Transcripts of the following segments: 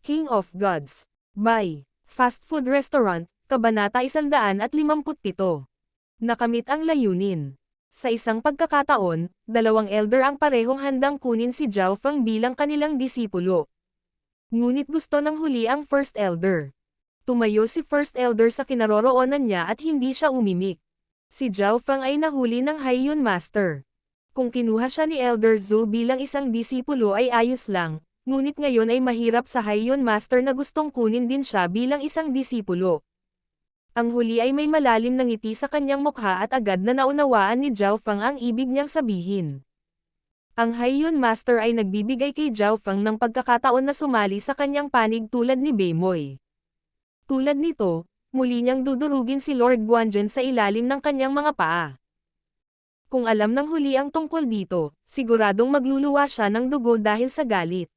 King of Gods. By Fast Food Restaurant, Kabanata 157. Nakamit ang layunin. Sa isang pagkakataon, dalawang elder ang parehong handang kunin si Zhao Feng bilang kanilang disipulo. Ngunit gusto ng huli ang First Elder. Tumayo si First Elder sa kinaroroonan niya at hindi siya umimik. Si Zhao Feng ay nahuli ng Haiyun Master. Kung kinuha siya ni Elder Zhou bilang isang disipulo ay ayos lang. Ngunit ngayon ay mahirap sa Haiyun Master na gustong kunin din siya bilang isang disipulo. Ang huli ay may malalim na ngiti sa kanyang mukha at agad na naunawaan ni Zhao Feng ang ibig niyang sabihin. Ang Haiyun Master ay nagbibigay kay Zhao Feng ng pagkakataon na sumali sa kanyang panig tulad ni Beimoy. Tulad nito, muli niyang dudurugin si Lord Guanzhen sa ilalim ng kanyang mga paa. Kung alam ng huli ang tungkol dito, siguradong magluluwa siya ng dugo dahil sa galit.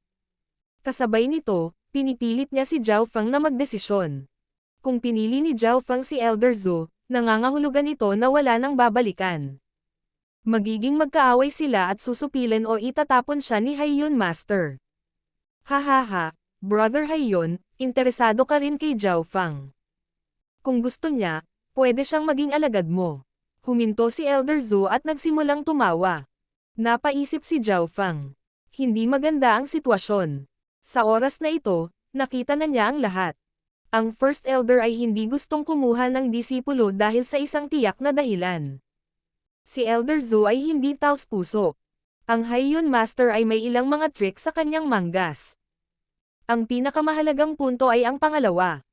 Kasabay nito, pinipilit niya si Zhao Feng na magdesisyon. Kung pinili ni Zhao Feng si Elder Zhou, nangangahulugan ito na wala nang babalikan. Magiging magkaaway sila at susupilan o itatapon siya ni Haiyun Master. Hahaha, Brother Haiyun, interesado ka rin kay Zhao Feng. Kung gusto niya, pwede siyang maging alagad mo. Huminto si Elder Zhou at nagsimulang tumawa. Napaisip si Zhao Feng. Hindi maganda ang sitwasyon. Sa oras na ito, nakita na niya ang lahat. Ang First Elder ay hindi gustong kumuha ng disipulo dahil sa isang tiyak na dahilan. Si Elder Zhou ay hindi taos-puso. Ang Haiyun Master ay may ilang mga trick sa kanyang manggas. Ang pinakamahalagang punto ay ang pangalawa.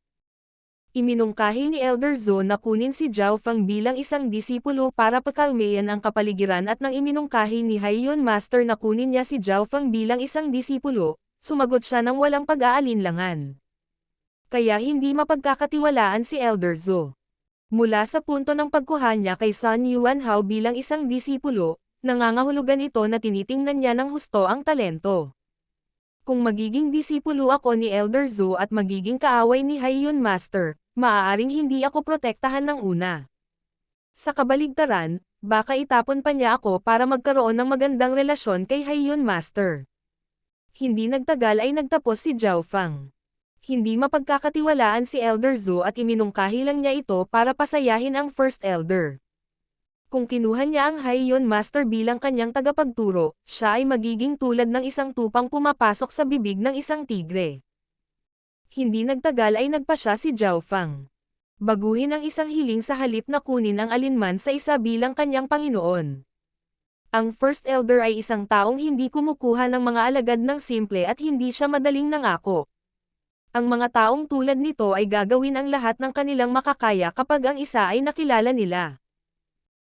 Iminungkahi ni Elder Zhou na kunin si Zhao Feng bilang isang disipulo para pakalmayan ang kapaligiran at nang iminungkahi ni Haiyun Master na kunin niya si Zhao Feng bilang isang disipulo, sumagot siya ng walang pag-aalinlangan. Kaya hindi mapagkakatiwalaan si Elder Zhou. Mula sa punto ng pagkuha niya kay Sun Yuanhao bilang isang disipulo, nangangahulugan ito na tinitingnan niya ng husto ang talento. Kung magiging disipulo ako ni Elder Zhou at magiging kaaway ni Haiyun Master, maaaring hindi ako protektahan ng una. Sa kabaligtaran, baka itapon pa niya ako para magkaroon ng magandang relasyon kay Haiyun Master. Hindi nagtagal ay nagtapos si Zhao Feng. Hindi mapagkakatiwalaan si Elder Zhou at iminungkahi lang niya ito para pasayahin ang First Elder. Kung kinuha niya ang Haiyun Master bilang kanyang tagapagturo, siya ay magiging tulad ng isang tupang pumapasok sa bibig ng isang tigre. Hindi nagtagal ay nagpa siya si Zhao Feng. Baguhin ang isang hiling sa halip na kunin ang alinman sa isa bilang kanyang Panginoon. Ang First Elder ay isang taong hindi kumukuha ng mga alagad ng simple at hindi siya madaling nangako. Ang mga taong tulad nito ay gagawin ang lahat ng kanilang makakaya kapag ang isa ay nakilala nila.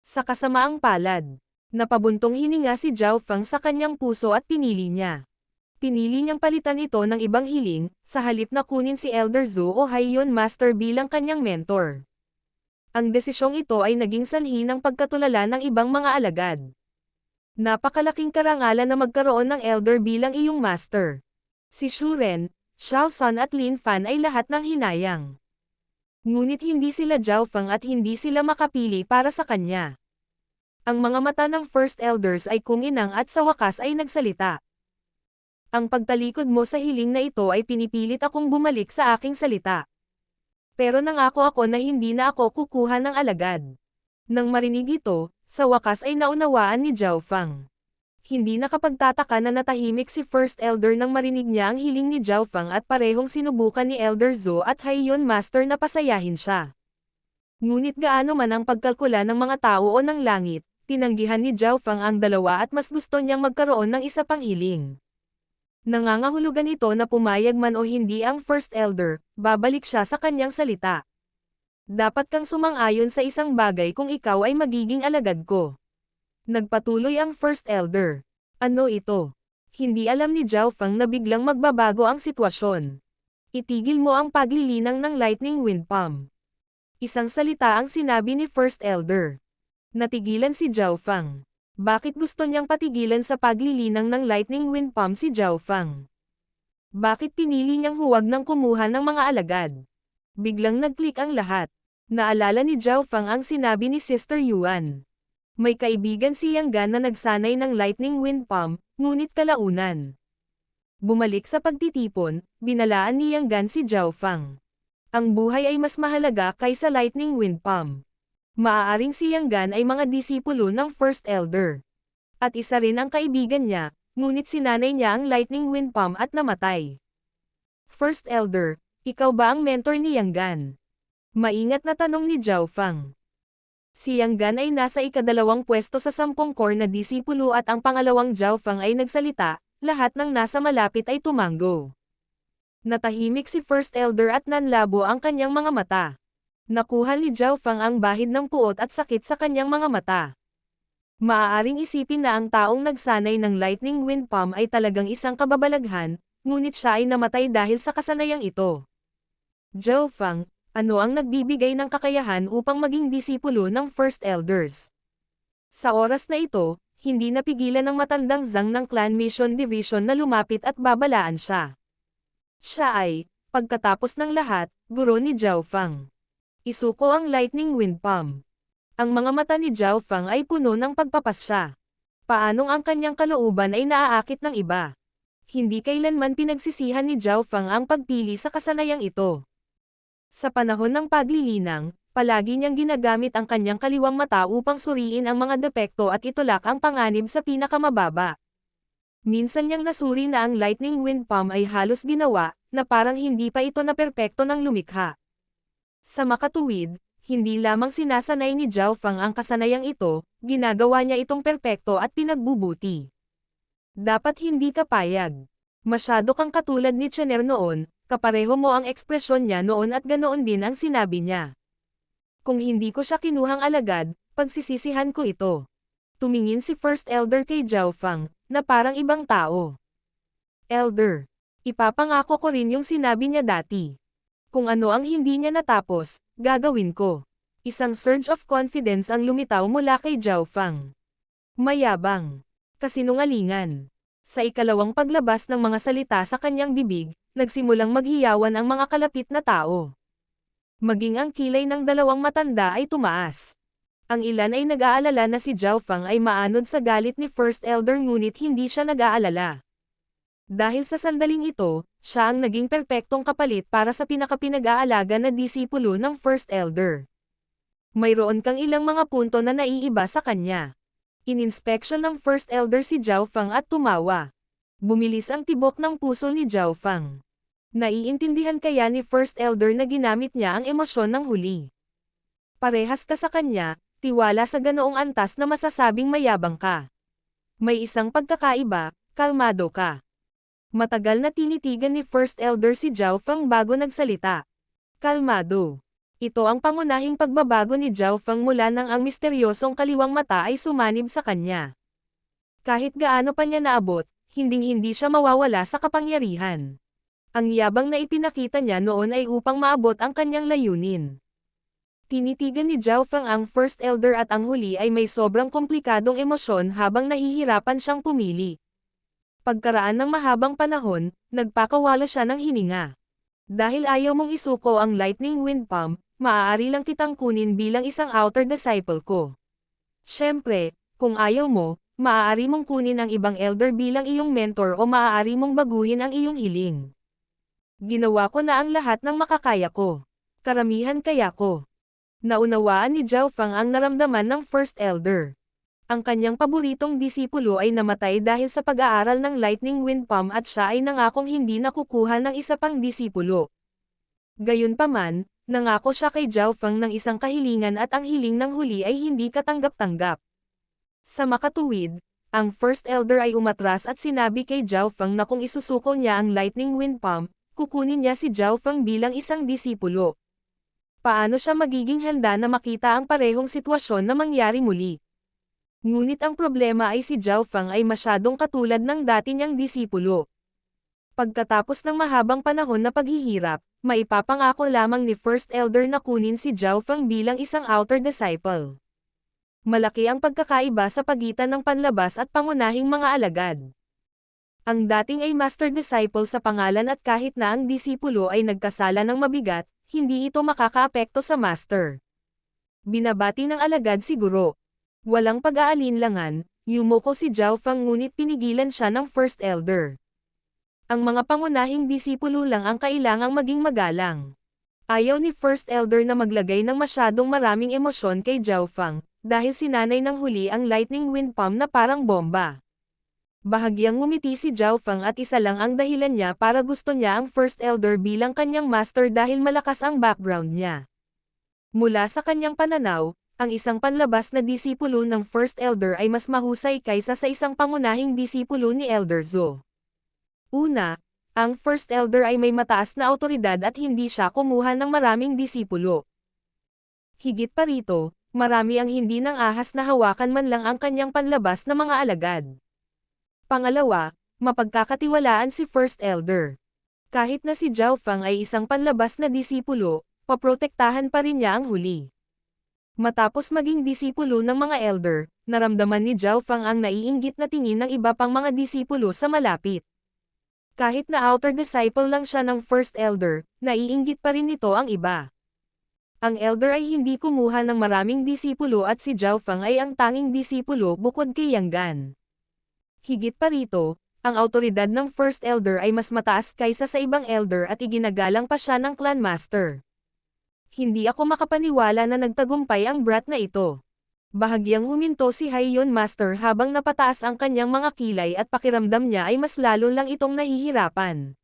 Sa kasamaang palad, napabuntong hininga si Zhao Feng sa kanyang puso at pinili niya. Pinili niyang palitan ito ng ibang hiling, sa halip na kunin si Elder Zhou o Haiyun Master bilang kanyang mentor. Ang desisyong ito ay naging sanhi ng pagkatulala ng ibang mga alagad. Napakalaking karangalan na magkaroon ng elder bilang iyong master. Si Shu Ren, Xiao Sun at Lin Fan ay lahat ng hinayang. Ngunit hindi sila Zhao Feng at hindi sila makapili para sa kanya. Ang mga mata ng First Elders ay kuminang at sa wakas ay nagsalita. Ang pagtalikod mo sa hiling na ito ay pinipilit akong bumalik sa aking salita. Pero nangako ako na hindi na ako kukuha ng alagad. Nang marinig ito, sa wakas ay naunawaan ni Zhao Feng. Hindi nakapagtataka na natahimik si First Elder nang marinig niya ang hiling ni Zhao Feng at parehong sinubukan ni Elder Zhou at Haiyun Master na pasayahin siya. Ngunit gaano man ang pagkalkula ng mga tao o ng langit, tinanggihan ni Zhao Feng ang dalawa at mas gusto niyang magkaroon ng isa pang hiling. Nangangahulugan ito na pumayag man o hindi ang First Elder, babalik siya sa kanyang salita. Dapat kang sumang-ayon sa isang bagay kung ikaw ay magiging alagad ko. Nagpatuloy ang First Elder. Ano ito? Hindi alam ni Zhao Feng na biglang magbabago ang sitwasyon. Itigil mo ang paglilinang ng Lightning Wind Palm. Isang salita ang sinabi ni First Elder. Natigilan si Zhao Feng. Bakit gusto niyang patigilan sa paglilinang ng Lightning Wind Palm si Zhao Feng? Bakit pinili niyang huwag nang kumuha ng mga alagad? Biglang nag-click ang lahat. Naalala ni Zhao Feng ang sinabi ni Sister Yuan. May kaibigan si Yang Gan na nagsanay ng Lightning Wind Palm, ngunit kalaunan. Bumalik sa pagtitipon, binalaan ni Yang Gan si Zhao Fang. Ang buhay ay mas mahalaga kaysa Lightning Wind Palm. Maaaring si Yang Gan ay mga disipulo ng First Elder. At isa rin ang kaibigan niya, ngunit sinanay niya ang Lightning Wind Palm at namatay. First Elder, ikaw ba ang mentor ni Yang Gan? Maingat na tanong ni Zhao Fang. Si Yang Gan ay nasa ika-2 pwesto sa 10 core na disipulo at ang pangalawang Zhao Fang ay nagsalita, lahat ng nasa malapit ay tumango. Natahimik si First Elder at nanlabo ang kanyang mga mata. Nakuha ni Zhao Fang ang bahid ng puot at sakit sa kanyang mga mata. Maaaring isipin na ang taong nagsanay ng Lightning Wind Palm ay talagang isang kababalaghan, ngunit siya ay namatay dahil sa kasanayang ito. Zhao Fang, ano ang nagbibigay ng kakayahan upang maging disipulo ng First Elders? Sa oras na ito, hindi napigilan ng matandang Zhang ng Clan Mission Division na lumapit at babalaan siya. Siya ay, pagkatapos ng lahat, guro ni Zhao Fang. Isuko ang Lightning Wind Palm. Ang mga mata ni Zhao Fang ay puno ng pagpapasya. Paanong ang kanyang kalooban ay naaakit ng iba? Hindi kailanman pinagsisihan ni Zhao Fang ang pagpili sa kasanayang ito. Sa panahon ng paglilinang, palagi niyang ginagamit ang kanyang kaliwang mata upang suriin ang mga depekto at itulak ang panganib sa pinakamababa. Minsan niyang nasuri na ang Lightning Wind Palm ay halos ginawa, na parang hindi pa ito na perpekto ng lumikha. Sa makatuwid, hindi lamang sinasanay ni Zhao Fang ang kasanayang ito, ginagawa niya itong perpekto at pinagbubuti. Dapat hindi ka payag. Masyado kang katulad ni Chener noon, kapareho mo ang ekspresyon niya noon at ganoon din ang sinabi niya. Kung hindi ko siya kinuhang alagad, pagsisisihan ko ito. Tumingin si First Elder kay Zhao Fang, na parang ibang tao. Elder, ipapangako ko rin yung sinabi niya dati. Kung ano ang hindi niya natapos, gagawin ko. Isang surge of confidence ang lumitaw mula kay Zhao Fang. Mayabang. Kasinungalingan. Sa ikalawang paglabas ng mga salita sa kanyang bibig, nagsimulang maghiyawan ang mga kalapit na tao. Maging ang kilay ng dalawang matanda ay tumaas. Ang ilan ay nag-aalala na si Zhao Fang ay maanod sa galit ni First Elder ngunit hindi siya nag-aalala. Dahil sa sandaling ito, siya ang naging perpektong kapalit para sa pinakapinag-aalaga na disipulo ng First Elder. Mayroon kang ilang mga punto na naiiba sa kanya. Ininspeksyon ng First Elder si Zhao Fang at tumawa. Bumilis ang tibok ng puso ni Zhao Fang. Naiintindihan kaya ni First Elder na ginamit niya ang emosyon ng huli. Parehas ka sa kanya, tiwala sa ganoong antas na masasabing mayabang ka. May isang pagkakaiba, kalmado ka. Matagal na tinitigan ni First Elder si Zhao Fang bago nagsalita. Kalmado. Ito ang pangunahing pagbabago ni Zhao Fang mula nang ang misteryosong kaliwang mata ay sumanib sa kanya. Kahit gaano pa niya naabot, hinding-hindi siya mawawala sa kapangyarihan. Ang yabang na ipinakita niya noon ay upang maabot ang kanyang layunin. Tinitigan ni Zhao Fang ang First Elder at ang huli ay may sobrang komplikadong emosyon habang nahihirapan siyang pumili. Pagkaraan ng mahabang panahon, nagpakawala siya ng hininga. Dahil ayaw mong isuko ang Lightning Wind Palm, maaari lang kitang kunin bilang isang outer disciple ko. Siyempre, kung ayaw mo, maaari mong kunin ang ibang elder bilang iyong mentor o maaari mong baguhin ang iyong hiling. Ginawa ko na ang lahat ng makakaya ko. Karamihan kaya ko. Naunawaan ni Zhao Fang ang naramdaman ng First Elder. Ang kanyang paboritong disipulo ay namatay dahil sa pag-aaral ng Lightning Wind Palm at siya ay nangakong hindi nakukuha ng isa pang disipulo. Gayunpaman, nangako siya kay Zhao Fang ng isang kahilingan at ang hiling ng huli ay hindi katanggap-tanggap. Sa makatuwid, ang First Elder ay umatras at sinabi kay Zhao Fang na kung isusuko niya ang Lightning Wind Palm, kukunin niya si Zhao Fang bilang isang disipulo. Paano siya magiging handa na makita ang parehong sitwasyon na mangyari muli? Ngunit ang problema ay si Zhao Fang ay masyadong katulad ng dati niyang disipulo. Pagkatapos ng mahabang panahon na paghihirap, maipapangako lamang ni First Elder na kunin si Zhao Fang bilang isang outer disciple. Malaki ang pagkakaiba sa pagitan ng panlabas at pangunahing mga alagad. Ang dating ay master disciple sa pangalan at kahit na ang disipulo ay nagkasala ng mabigat, hindi ito makakaapekto sa master. Binabati ng alagad si guro. Walang pag-aalinlangan, yumuko si Zhao Fang ngunit pinigilan siya ng First Elder. Ang mga pangunahing disipulo lang ang kailangang maging magalang. Ayaw ni First Elder na maglagay ng masyadong maraming emosyon kay Zhao Fang, dahil sinanay ng huli ang lightning wind palm na parang bomba. Bahagyang ngumiti si Zhao Fang at isa lang ang dahilan niya para gusto niya ang First Elder bilang kanyang master dahil malakas ang background niya. Mula sa kanyang pananaw, ang isang panlabas na disipulo ng First Elder ay mas mahusay kaysa sa isang pangunahing disipulo ni Elder Zhou. Una, ang First Elder ay may mataas na awtoridad at hindi siya kumuha ng maraming disipulo. Higit pa rito, marami ang hindi nang ahas na hawakan man lang ang kanyang panlabas na mga alagad. Pangalawa, mapagkakatiwalaan si First Elder. Kahit na si Zhao Fang ay isang panlabas na disipulo, paprotektahan pa rin niya ang huli. Matapos maging disipulo ng mga elder, naramdaman ni Zhao Fang ang naiinggit na tingin ng iba pang mga disipulo sa malapit. Kahit na outer disciple lang siya ng First Elder, naiinggit pa rin nito ang iba. Ang Elder ay hindi kumuha ng maraming disipulo at si Zhao Fang ay ang tanging disipulo bukod kay Yang Gan. Higit pa rito, ang awtoridad ng First Elder ay mas mataas kaysa sa ibang Elder at iginagalang pa siya ng Clan Master. Hindi ako makapaniwala na nagtagumpay ang brat na ito. Bahagyang huminto si Haiyon Master habang napataas ang kanyang mga kilay at pakiramdam niya ay mas lalo lang itong nahihirapan.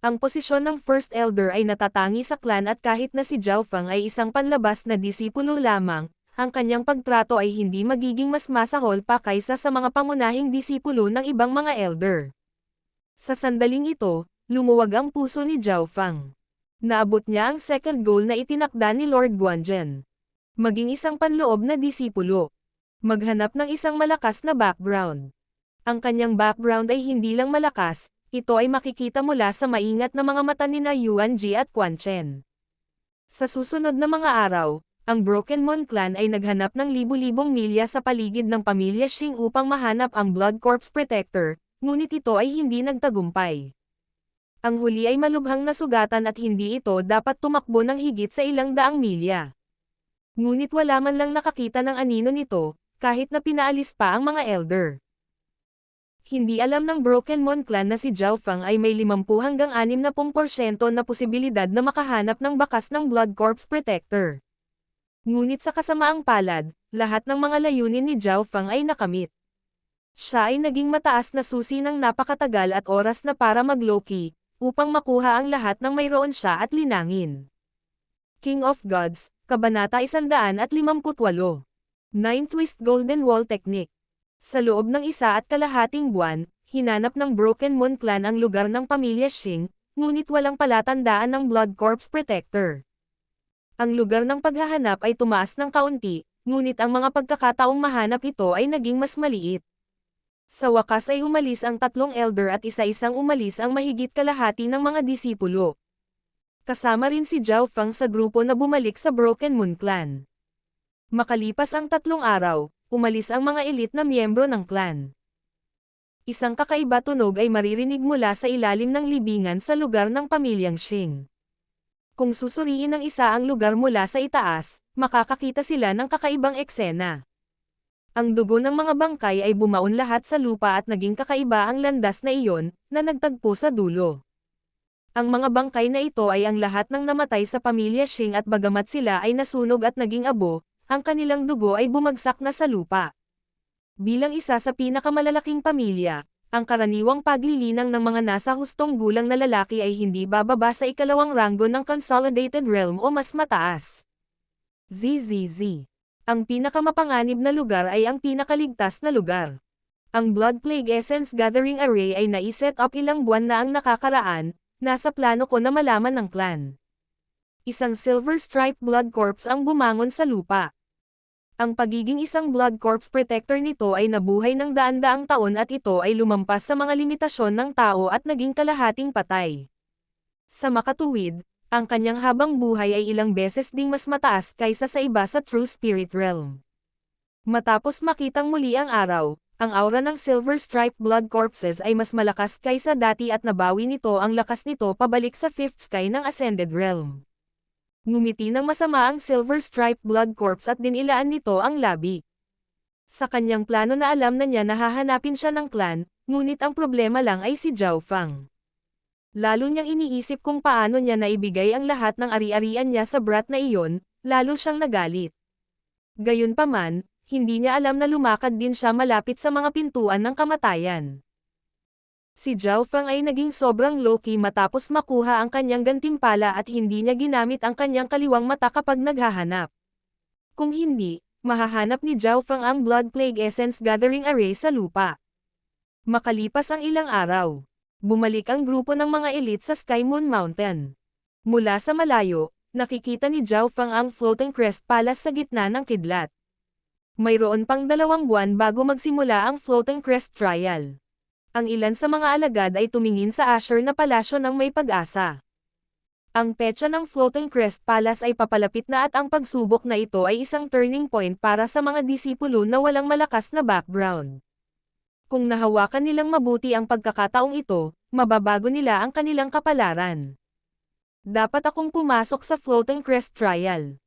Ang posisyon ng First Elder ay natatangi sa clan at kahit na si Zhao Fang ay isang panlabas na disipulo lamang, ang kanyang pagtrato ay hindi magiging mas masahol pa kaysa sa mga pangunahing disipulo ng ibang mga elder. Sa sandaling ito, lumuwag ang puso ni Zhao Fang. Naabot niya ang second goal na itinakda ni Lord Guanzhen. Maging isang panloob na disipulo. Maghanap ng isang malakas na background. Ang kanyang background ay hindi lang malakas, ito ay makikita mula sa maingat na mga mata ni Yuan Ji at Quan Chen. Sa susunod na mga araw, ang Broken Moon Clan ay naghanap ng libu-libong milya sa paligid ng pamilya Xing upang mahanap ang Blood Corpse Protector, ngunit ito ay hindi nagtagumpay. Ang huli ay malubhang nasugatan at hindi ito dapat tumakbo ng higit sa ilang daang milya. Ngunit wala man lang nakakita ng anino nito, kahit na pinaalis pa ang mga elder. Hindi alam ng Broken Moon Clan na si Zhao Fang ay may 50 hanggang 60% na posibilidad na makahanap ng bakas ng Blood Corpse Protector. Ngunit sa kasamaang palad, lahat ng mga layunin ni Zhao Fang ay nakamit. Siya ay naging mataas na susi ng napakatagal at oras na para mag-Loki, upang makuha ang lahat ng mayroon siya at linangin. King of Gods, Kabanata 158. 9 Twist Golden Wall Technique. Sa loob ng 1.5 buwan, hinanap ng Broken Moon Clan ang lugar ng pamilya Xing, ngunit walang palatandaan ng Blood Corpse Protector. Ang lugar ng paghahanap ay tumaas ng kaunti, ngunit ang mga pagkakataong mahanap ito ay naging mas maliit. Sa wakas ay umalis ang 3 elder at isa-isang umalis ang mahigit kalahati ng mga disipulo. Kasama rin si Zhao Fang sa grupo na bumalik sa Broken Moon Clan. Makalipas ang 3 araw, umalis ang mga elite na miyembro ng clan. Isang kakaiba tunog ay maririnig mula sa ilalim ng libingan sa lugar ng pamilyang Xing. Kung susuriin ng isa ang lugar mula sa itaas, makakakita sila ng kakaibang eksena. Ang dugo ng mga bangkay ay bumaon lahat sa lupa at naging kakaiba ang landas na iyon, na nagtagpo sa dulo. Ang mga bangkay na ito ay ang lahat ng namatay sa pamilya Xing at bagamat sila ay nasunog at naging abo, ang kanilang dugo ay bumagsak na sa lupa. Bilang isa sa pinakamalalaking pamilya, ang karaniwang paglilinang ng mga nasa hustong gulang na lalaki ay hindi bababa sa ikalawang ranggo ng Consolidated Realm o mas mataas. ZZZ. Ang pinakamapanganib na lugar ay ang pinakaligtas na lugar. Ang Blood Plague Essence Gathering Array ay naiset up ilang buwan na ang nakakaraan, nasa plano ko na malaman ng clan. Isang Silver Stripe Blood Corpse ang bumangon sa lupa. Ang pagiging isang Blood Corpse Protector nito ay nabuhay ng daan-daang taon at ito ay lumampas sa mga limitasyon ng tao at naging kalahating patay. Sa makatuwid, ang kanyang habang buhay ay ilang beses ding mas mataas kaysa sa iba sa True Spirit Realm. Matapos makitang muli ang araw, ang aura ng Silver Stripe Blood Corpses ay mas malakas kaysa dati at nabawi nito ang lakas nito pabalik sa Fifth Sky ng Ascended Realm. Ngumiti ng masama ang Silver Stripe Blood Corpse at dinilaan nito ang labi. Sa kanyang plano na alam na niya na hahanapin siya ng clan, Ngunit ang problema lang ay si Zhao Fang. Lalo niyang iniisip kung paano niya naibigay ang lahat ng ari-arian niya sa brat na iyon, lalo siyang nagalit. Gayunpaman, hindi niya alam na lumakad din siya malapit sa mga pintuan ng kamatayan. Si Zhao Fang ay naging sobrang low-key matapos makuha ang kanyang gantimpala at hindi niya ginamit ang kanyang kaliwang mata kapag naghahanap. Kung hindi, mahahanap ni Zhao Fang ang Blood Plague Essence Gathering Array sa lupa. Makalipas ang ilang araw, bumalik ang grupo ng mga elite sa Sky Moon Mountain. Mula sa malayo, nakikita ni Zhao Fang ang Floating Crest Palace sa gitna ng kidlat. Mayroon pang 2 buwan bago magsimula ang Floating Crest Trial. Ang ilan sa mga alagad ay tumingin sa Asher na palasyo ng may pag-asa. Ang petsa ng Floating Crest Palace ay papalapit na at ang pagsubok na ito ay isang turning point para sa mga disipulo na walang malakas na background. Kung nahawakan nilang mabuti ang pagkakataong ito, mababago nila ang kanilang kapalaran. Dapat akong pumasok sa Floating Crest Trial.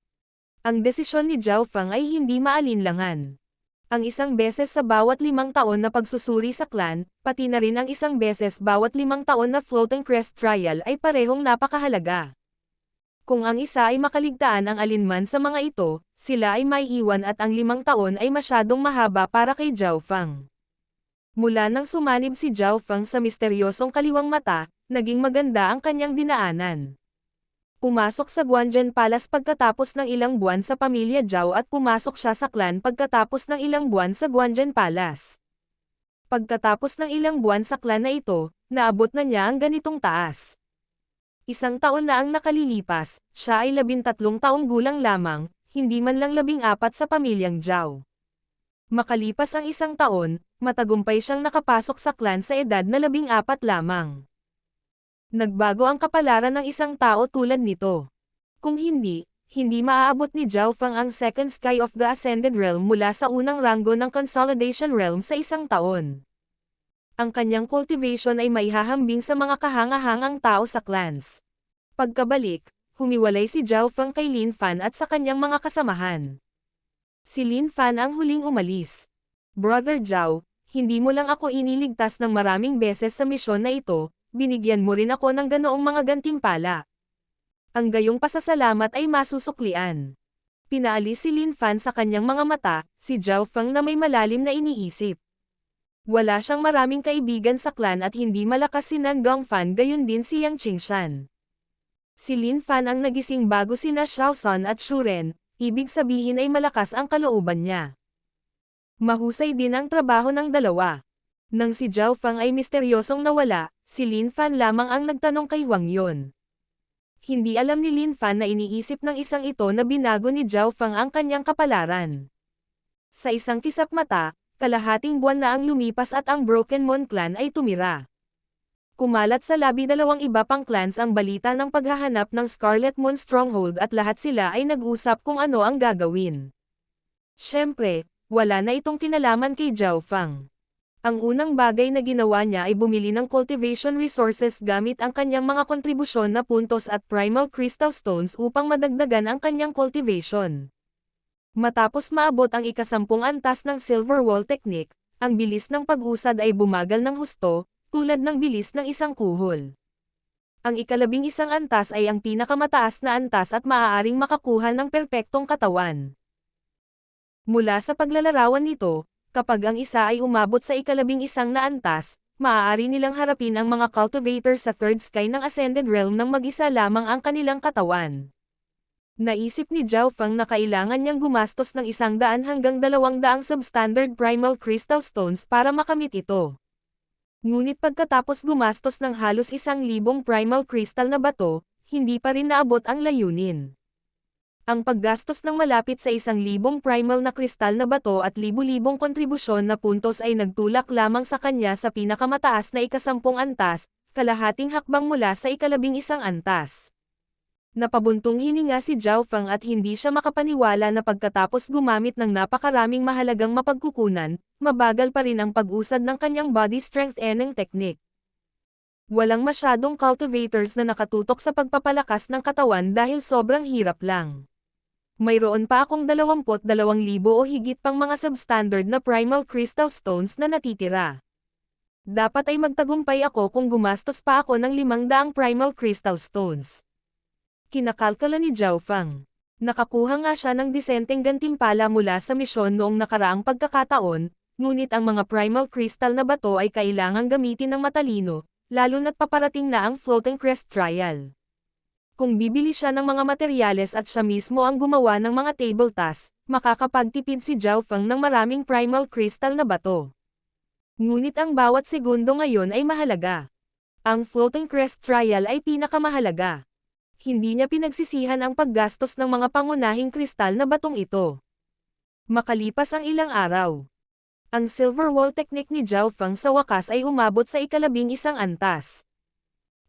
Ang desisyon ni Zhao Fang ay hindi maalinlangan. Ang isang beses sa bawat 5 taon na pagsusuri sa clan, pati na rin ang isang beses bawat 5 taon na Floating Crest Trial ay parehong napakahalaga. Kung ang isa ay makaligtaan ang alinman sa mga ito, sila ay maiiwan at ang 5 taon ay masyadong mahaba para kay Zhao Fang. Mula nang sumanib si Zhao Fang sa misteryosong kaliwang mata, naging maganda ang kanyang dinaanan. Pumasok sa Guanzhen Palace pagkatapos ng ilang buwan sa pamilya Zhao at pumasok siya sa clan pagkatapos ng ilang buwan sa Guanzhen Palace. Pagkatapos ng ilang buwan sa clan na ito, naabot na niya ang ganitong taas. 1 taon na ang nakalilipas, siya ay 13 taong gulang lamang, hindi man lang 14 sa pamilyang Zhao. Makalipas ang 1 taon, matagumpay siyang nakapasok sa clan sa edad na 14 lamang. Nagbago ang kapalaran ng isang tao tulad nito. Kung hindi maaabot ni Zhao Fang ang Second Sky of the Ascended Realm mula sa unang ranggo ng Consolidation Realm sa 1 taon. Ang kanyang cultivation ay maihahambing sa mga kahangahangang tao sa clans. Pagkabalik, humiwalay si Zhao Fang kay Lin Fan at sa kanyang mga kasamahan. Si Lin Fan ang huling umalis. Brother Zhao, hindi mo lang ako iniligtas ng maraming beses sa misyon na ito, binigyan mo rin ako ng ganoong mga gantimpala. Ang gayong pasasalamat ay masusuklian. Pinaalis si Lin Fan sa kanyang mga mata, si Zhao Fang na may malalim na iniisip. Wala siyang maraming kaibigan sa clan at hindi malakas si Nan Gongfan gayon din si Yang Qingshan. Si Lin Fan ang nagising bago sina Xiao Sun at Shu Ren, ibig sabihin ay malakas ang kalooban niya. Mahusay din ang trabaho ng dalawa. Nang si Zhao Fang ay misteryosong nawala, si Lin Fan lamang ang nagtanong kay Wang Yun. Hindi alam ni Lin Fan na iniisip ng isang ito na binago ni Zhao Fang ang kanyang kapalaran. Sa isang kisap mata, kalahating buwan na ang lumipas at ang Broken Moon Clan ay tumira. Kumalat sa 12 iba pang clans ang balita ng paghahanap ng Scarlet Moon Stronghold at lahat sila ay nag-usap kung ano ang gagawin. Siyempre, wala na itong kinalaman kay Zhao Fang. Ang unang bagay na ginawa niya ay bumili ng cultivation resources gamit ang kanyang mga kontribusyon na puntos at primal crystal stones upang madagdagan ang kanyang cultivation. Matapos maabot ang ika-10 antas ng Silver Wall Technique, ang bilis ng pag-usad ay bumagal ng husto, tulad ng bilis ng isang kuhol. Ang ika-11 antas ay ang pinakamataas na antas at maaaring makakuha ng perpektong katawan. Mula sa paglalarawan nito, kapag ang isa ay umabot sa ika-11 na antas, maaari nilang harapin ang mga cultivator sa Third Sky ng Ascended Realm nang mag-isa lamang ang kanilang katawan. Naisip ni Zhao Fang na kailangan niyang gumastos ng 100 hanggang 200 substandard primal crystal stones para makamit ito. Ngunit pagkatapos gumastos ng halos 1,000 primal crystal na bato, hindi pa rin naabot ang layunin. Ang paggastos ng malapit sa 1,000 primal na kristal na bato at libu-libong kontribusyon na puntos ay nagtulak lamang sa kanya sa pinakamataas na ika-10 antas, kalahating hakbang mula sa ika-11 antas. Napabuntong hininga si Zhao Fang at hindi siya makapaniwala na pagkatapos gumamit ng napakaraming mahalagang mapagkukunan, mabagal pa rin ang pag-usad ng kanyang body strengthening technique. Walang masyadong cultivators na nakatutok sa pagpapalakas ng katawan dahil sobrang hirap lang. Mayroon pa akong 22,000 o higit pang mga substandard na primal crystal stones na natitira. Dapat ay magtagumpay ako kung gumastos pa ako ng 500 Primal Crystal Stones. Kinakalkala ni Zhao Feng. Nakakuha nga siya ng disenteng gantimpala mula sa misyon noong nakaraang pagkakataon, ngunit ang mga Primal Crystal na bato ay kailangang gamitin ng matalino, lalo na't paparating na ang Floating Crest Trial. Kung bibili siya ng mga materyales at siya mismo ang gumawa ng mga table tasks, makakapagtipid si Zhao Feng ng maraming Primal Crystal na bato. Ngunit ang bawat segundo ngayon ay mahalaga. Ang Floating Crest Trial ay pinakamahalaga. Hindi niya pinagsisihan ang paggastos ng mga pangunahing kristal na batong ito. Makalipas ang ilang araw, ang Silver Wall Technique ni Zhao Feng sa wakas ay umabot sa 11 antas.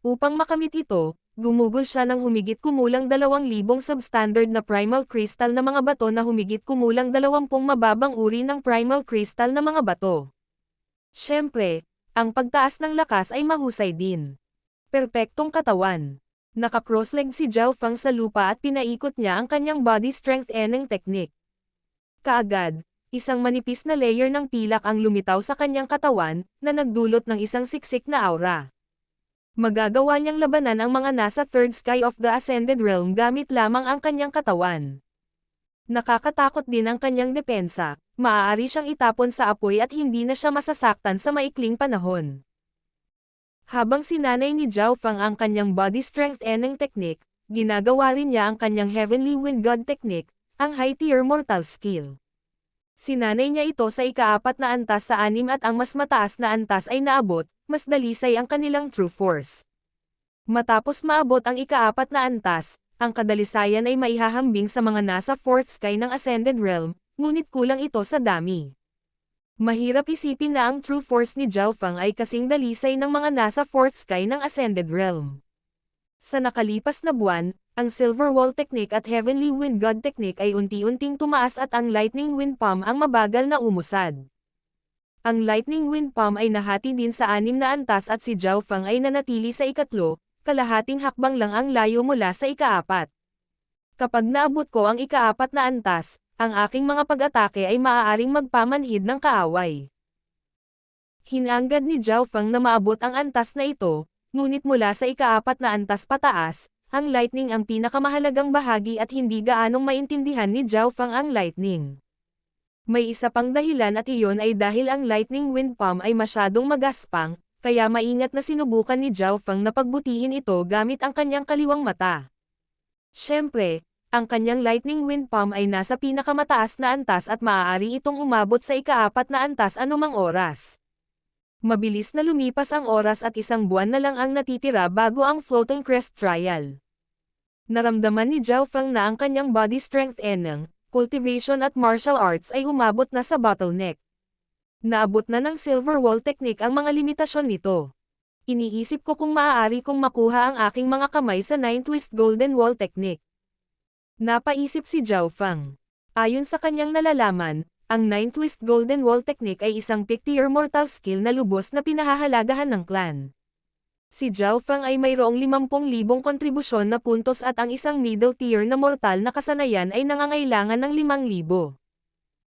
Upang makamit ito, gumugol siya ng humigit kumulang 2,000 substandard na Primal Crystal na mga bato na humigit kumulang 20 mababang uri ng Primal Crystal na mga bato. Siyempre, ang pagtaas ng lakas ay mahusay din. Perpektong katawan. Naka-crossleg si Zhao Feng sa lupa at pinaikot niya ang kanyang body strengthening technique. Kaagad, isang manipis na layer ng pilak ang lumitaw sa kanyang katawan, na nagdulot ng isang siksik na aura. Magagawa niyang labanan ang mga nasa third sky of the Ascended Realm gamit lamang ang kanyang katawan. Nakakatakot din ang kanyang depensa, maaari siyang itapon sa apoy at hindi na siya masasaktan sa maikling panahon. Habang sinanay ni Zhao Feng ang kanyang body strengthening technique, ginagawa rin niya ang kanyang Heavenly Wind God technique, ang high-tier mortal skill. Sinanay niya ito sa ika-4 na antas sa 6 at ang mas mataas na antas ay naabot, mas dalisay ang kanilang true force. Matapos maabot ang ika-4 na antas, ang kadalisayan ay maihahambing sa mga nasa 4th sky ng Ascended Realm, ngunit kulang ito sa dami. Mahirap isipin na ang true force ni Zhao Feng ay kasing dalisay ng mga nasa 4th sky ng Ascended Realm. Sa nakalipas na buwan, ang Silver Wall Technique at Heavenly Wind God Technique ay unti-unting tumaas at ang Lightning Wind Palm ang mabagal na umusad. Ang Lightning Wind Palm ay nahati din sa 6 na antas at si Zhao Feng ay nanatili sa ikatlo, kalahating hakbang lang ang layo mula sa ika-4. Kapag naabot ko ang ika-4 na antas, ang aking mga pag-atake ay maaaring magpamanhid ng kaaway. Hinanggad ni Zhao Feng na maabot ang antas na ito, ngunit mula sa ika-4 na antas pataas, ang lightning ang pinakamahalagang bahagi at hindi gaanong maintindihan ni Zhao Feng ang lightning. May isa pang dahilan at iyon ay dahil ang Lightning Wind Palm ay masyadong magaspang, kaya maingat na sinubukan ni Zhao Feng na pagbutihin ito gamit ang kanyang kaliwang mata. Siyempre, ang kanyang Lightning Wind Palm ay nasa pinakamataas na antas at maaari itong umabot sa ika-4 na antas anumang oras. Mabilis na lumipas ang oras at 1 buwan na lang ang natitira bago ang Floating Crest Trial. Naramdaman ni Zhao Feng na ang kanyang body strength cultivation at martial arts ay umabot na sa bottleneck. Naabot na ng Silver Wall Technique ang mga limitasyon nito. Iniisip ko kung maaari kong makuha ang aking mga kamay sa 9-twist Golden Wall Technique. Napaisip si Zhao Feng. Ayon sa kanyang nalalaman, ang 9-twist Golden Wall Technique ay isang peak-tier mortal skill na lubos na pinahahalagahan ng clan. Si Zhao Feng ay mayroong 50,000 kontribusyon na puntos at ang isang middle tier na mortal na kasanayan ay nangangailangan ng 5,000.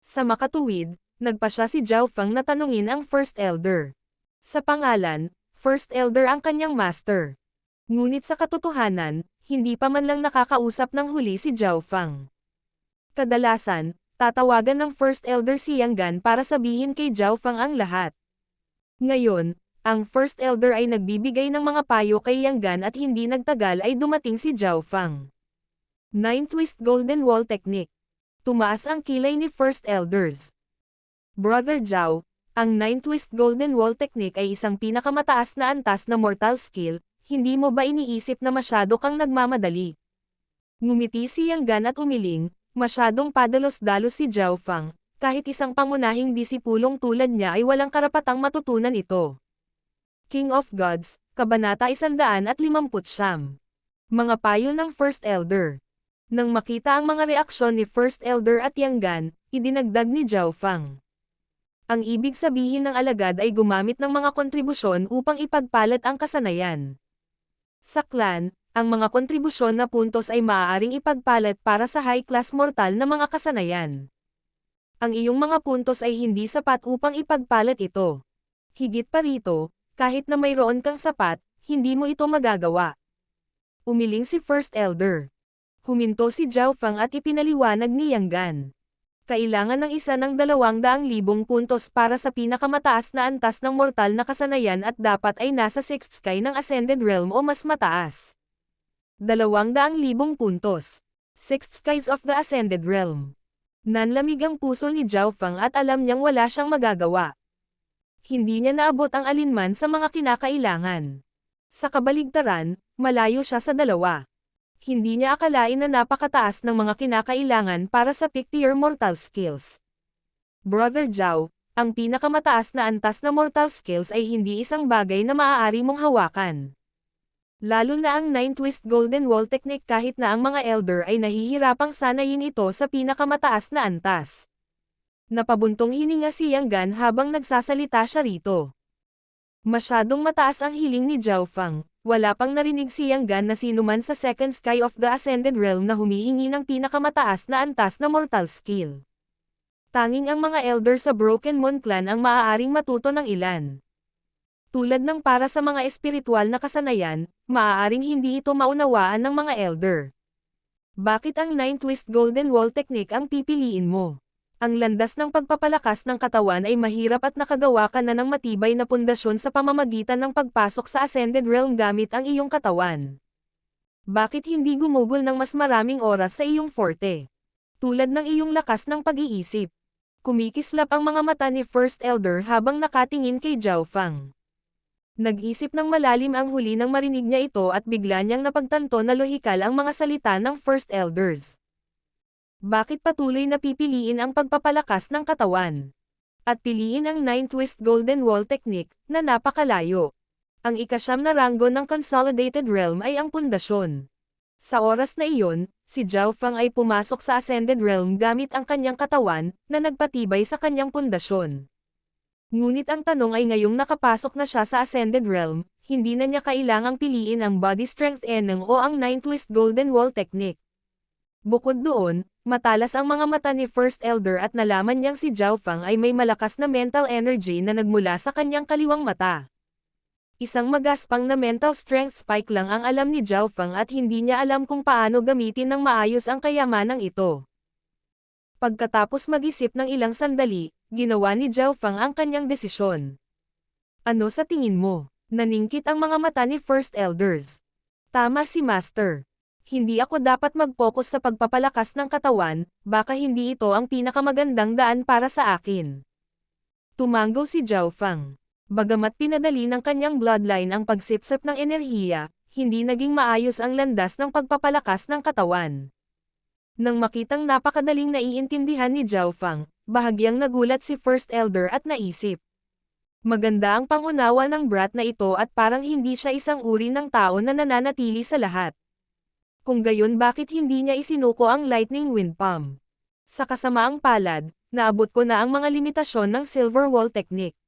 Sa makatuwid, nagpa siya si Zhao Feng na tanungin ang First Elder. Sa pangalan, First Elder ang kanyang master. Ngunit sa katotohanan, hindi pa man lang nakakausap ng huli si Zhao Feng. Kadalasan, tatawagan ng First Elder si Yang Gan para sabihin kay Zhao Feng ang lahat. Ngayon, ang First Elder ay nagbibigay ng mga payo kay Yang Gan at hindi nagtagal ay dumating si Zhao Feng. 9-twist Golden Wall Technique. Tumaas ang kilay ni First Elders. Brother Zhao, ang 9-twist Golden Wall Technique ay isang pinakamataas na antas na mortal skill, hindi mo ba iniisip na masyado kang nagmamadali? Ngumiti si Yang Gan at umiling, masyadong padalos-dalos si Zhao Feng, kahit isang pangunahing disipulong tulad niya ay walang karapatang matutunan ito. King of Gods, Kabanata 150. Mga payo ng First Elder. Nang makita ang mga reaksyon ni First Elder at Yang Gan, idinagdag ni Zhao Feng. Ang ibig sabihin ng alagad ay gumamit ng mga kontribusyon upang ipagpalat ang kasanayan. Sa clan, ang mga kontribusyon na puntos ay maaaring ipagpalat para sa high-class mortal na mga kasanayan. Ang iyong mga puntos ay hindi sapat upang ipagpalat ito. Higit pa rito, kahit na mayroon kang sapat, hindi mo ito magagawa. Umiling si First Elder. Huminto si Zhao Fang at ipinaliwanag ni Yang Gan. Kailangan ng isa ng 200,000 puntos para sa pinakamataas na antas ng mortal na kasanayan at dapat ay nasa 6th sky ng Ascended Realm o mas mataas. 200,000 puntos. 6th skies of the Ascended Realm. Nanlamig ang puso ni Zhao Fang at alam niyang wala siyang magagawa. Hindi niya naabot ang alinman sa mga kinakailangan. Sa kabaligtaran, malayo siya sa dalawa. Hindi niya akalain na napakataas ng mga kinakailangan para sa peak-tier mortal skills. Brother Zhao, ang pinakamataas na antas na mortal skills ay hindi isang bagay na maaari mong hawakan. Lalo na ang 9-twist Golden Wall technique kahit na ang mga elder ay nahihirapang sanayin ito sa pinakamataas na antas. Napabuntong hininga si Yang Gan habang nagsasalita siya rito. Masyadong mataas ang hiling ni Zhao Fang. Wala pang narinig si Yang Gan na sinuman sa second sky of the Ascended Realm na humihingi ng pinakamataas na antas na mortal skill. Tanging ang mga elder sa Broken Moon Clan ang maaaring matuto ng ilan. Tulad ng para sa mga espiritual na kasanayan, maaaring hindi ito maunawaan ng mga elder. Bakit ang 9-twist Golden Wall technique ang pipiliin mo? Ang landas ng pagpapalakas ng katawan ay mahirap at nakagawa ka na ng matibay na pundasyon sa pamamagitan ng pagpasok sa Ascended Realm gamit ang iyong katawan. Bakit hindi gumugol ng mas maraming oras sa iyong forte? Tulad ng iyong lakas ng pag-iisip. Kumikislap ang mga mata ni First Elder habang nakatingin kay Zhao Fang. Nag-isip ng malalim ang huli nang marinig niya ito at bigla niyang napagtanto na lohikal ang mga salita ng First Elders. Bakit patuloy na pipiliin ang pagpapalakas ng katawan? At piliin ang 9-twist Golden Wall technique, na napakalayo. Ang ika-9 na ranggo ng Consolidated Realm ay ang pundasyon. Sa oras na iyon, si Zhao Fang ay pumasok sa Ascended Realm gamit ang kanyang katawan, na nagpatibay sa kanyang pundasyon. Ngunit ang tanong ay ngayong nakapasok na siya sa Ascended Realm, hindi na niya kailangang piliin ang Body Strength Eneng o ang 9-twist Golden Wall technique. Bukod doon, matalas ang mga mata ni First Elder at nalaman niyang si Zhao Fang ay may malakas na mental energy na nagmula sa kanyang kaliwang mata. Isang magaspang na mental strength spike lang ang alam ni Zhao Fang at hindi niya alam kung paano gamitin ng maayos ang kayamanang ito. Pagkatapos mag-isip ng ilang sandali, ginawa ni Zhao Fang ang kanyang desisyon. Ano sa tingin mo? Naningkit ang mga mata ni First Elders. Tama si Master. Hindi ako dapat mag-focus sa pagpapalakas ng katawan, baka hindi ito ang pinakamagandang daan para sa akin. Tumanggo si Zhao Fang. Bagamat pinadali ng kanyang bloodline ang pagsipsip ng enerhiya, hindi naging maayos ang landas ng pagpapalakas ng katawan. Nang makitang napakadaling naiintindihan ni Zhao Fang, bahagyang nagulat si First Elder at naisip. Maganda ang pangunawa ng brat na ito at parang hindi siya isang uri ng tao na nananatili sa lahat. Kung gayon bakit hindi niya isinuko ang Lightning Wind Palm? Sa kasamaang palad, naabot ko na ang mga limitasyon ng Silver Wall Technique.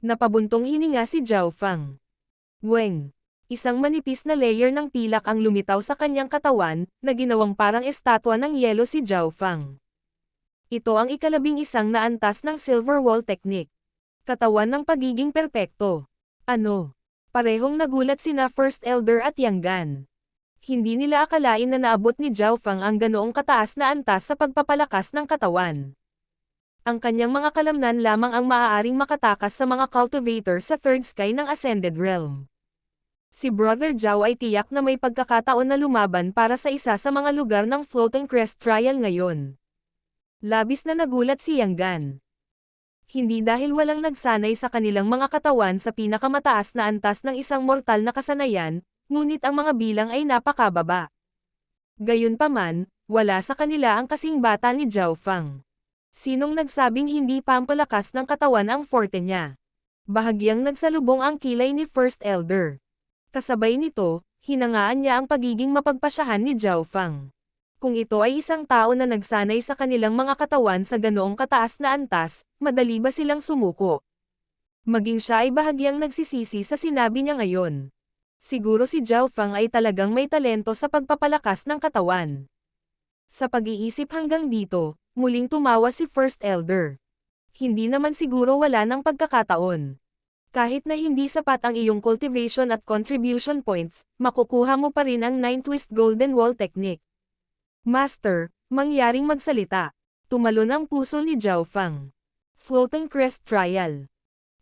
Napabuntong hininga si Zhao Fang. Weng. Isang manipis na layer ng pilak ang lumitaw sa kanyang katawan, na ginawang parang estatwa ng yelo si Zhao Fang. Ito ang ika-11 na antas ng Silver Wall Technique. Katawan ng pagiging perpekto. Ano? Parehong nagulat sina First Elder at Yang Gan. Hindi nila akalain na naabot ni Zhao Fang ang ganoong kataas na antas sa pagpapalakas ng katawan. Ang kanyang mga kalamnan lamang ang maaaring makatakas sa mga cultivator sa third sky ng Ascended Realm. Si Brother Zhao ay tiyak na may pagkakataon na lumaban para sa isa sa mga lugar ng Floating Crest Trial ngayon. Labis na nagulat si Yang Gan. Hindi dahil walang nagsanay sa kanilang mga katawan sa pinakamataas na antas ng isang mortal na kasanayan, ngunit ang mga bilang ay napakababa. Gayunpaman, wala sa kanila ang kasing bata ni Zhao Fang. Sinong nagsabing hindi pampalakas ng katawan ang forte niya? Bahagyang nagsalubong ang kilay ni First Elder. Kasabay nito, hinangaan niya ang pagiging mapagpasyahan ni Zhao Fang. Kung ito ay isang tao na nagsanay sa kanilang mga katawan sa ganoong kataas na antas, madali ba silang sumuko? Maging siya ay bahagyang nagsisisi sa sinabi niya ngayon. Siguro si Zhao Fang ay talagang may talento sa pagpapalakas ng katawan. Sa pag-iisip hanggang dito, muling tumawa si First Elder. Hindi naman siguro wala ng pagkakataon. Kahit na hindi sapat ang iyong cultivation at contribution points, makukuha mo pa rin ang 9 Twist Golden Wall Technique. Master, mangyaring magsalita. Tumalon ang puso ni Zhao Fang. Floating Crest Trial.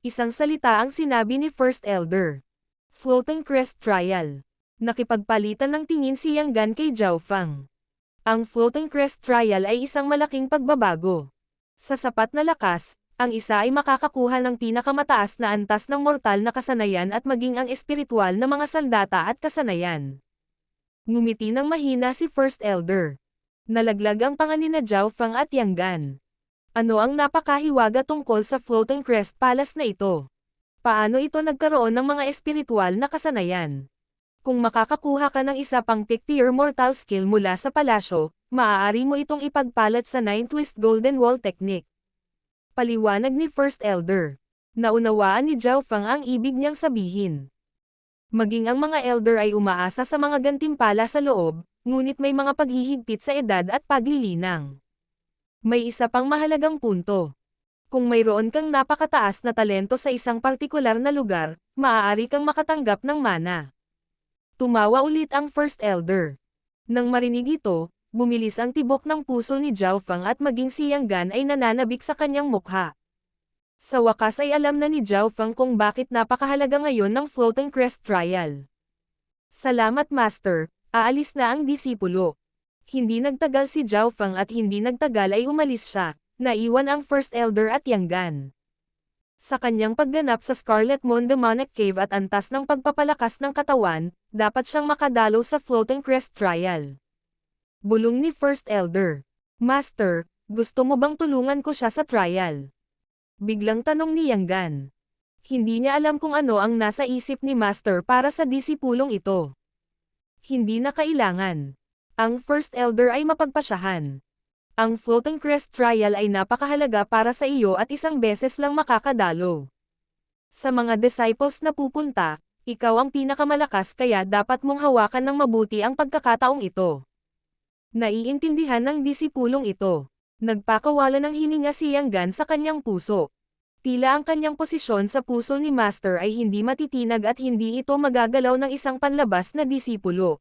Isang salita ang sinabi ni First Elder. Floating Crest Trial. Nakipagpalitan ng tingin si Yang Gan kay Zhao Fang. Ang Floating Crest Trial ay isang malaking pagbabago. Sa sapat na lakas, ang isa ay makakakuha ng pinakamataas na antas ng mortal na kasanayan at maging ang espiritual na mga sandata at kasanayan. Ngumiti ng mahina si First Elder. Nalaglag ang panga nina Zhao Fang at Yang Gan. Ano ang napakahiwaga tungkol sa Floating Crest Palace na ito? Paano ito nagkaroon ng mga espiritual na kasanayan? Kung makakakuha ka ng isa pang peak-tier mortal skill mula sa palasyo, maaari mo itong ipagpalat sa 9 Twist Golden Wall Technique. Paliwanag ni First Elder. Naunawaan ni Zhao Fang ang ibig niyang sabihin. Maging ang mga elder ay umaasa sa mga gantimpala sa loob, ngunit may mga paghihigpit sa edad at paglilinang. May isa pang mahalagang punto. Kung mayroon kang napakataas na talento sa isang partikular na lugar, maaari kang makatanggap ng mana. Tumawa ulit ang First Elder. Nang marinig ito, bumilis ang tibok ng puso ni Zhao Fang at maging si Yang Gan ay nananabik sa kanyang mukha. Sa wakas ay alam na ni Zhao Fang kung bakit napakahalaga ngayon ng Floating Crest Trial. Salamat Master, aalis na ang disipulo. Hindi nagtagal si Zhao Fang at hindi nagtagal ay umalis siya, naiwan ang First Elder at Yang Gan. Sa kanyang pagganap sa Scarlet Moon Demonic Cave at antas ng pagpapalakas ng katawan, dapat siyang makadalo sa Floating Crest Trial. Bulong ni First Elder. Master, gusto mo bang tulungan ko siya sa trial? Biglang tanong ni Yang Gan. Hindi niya alam kung ano ang nasa isip ni Master para sa disipulong ito. Hindi na kailangan. Ang First Elder ay mapagpasyahan. Ang Floating Crest Trial ay napakahalaga para sa iyo at isang beses lang makakadalo. Sa mga disciples na pupunta, ikaw ang pinakamalakas kaya dapat mong hawakan ng mabuti ang pagkakataong ito. Naiintindihan ng disipulong ito. Nagpakawala ng hininga si Yang Gan sa kanyang puso. Tila ang kanyang posisyon sa puso ni Master ay hindi matitinag at hindi ito magagalaw ng isang panlabas na disipulo.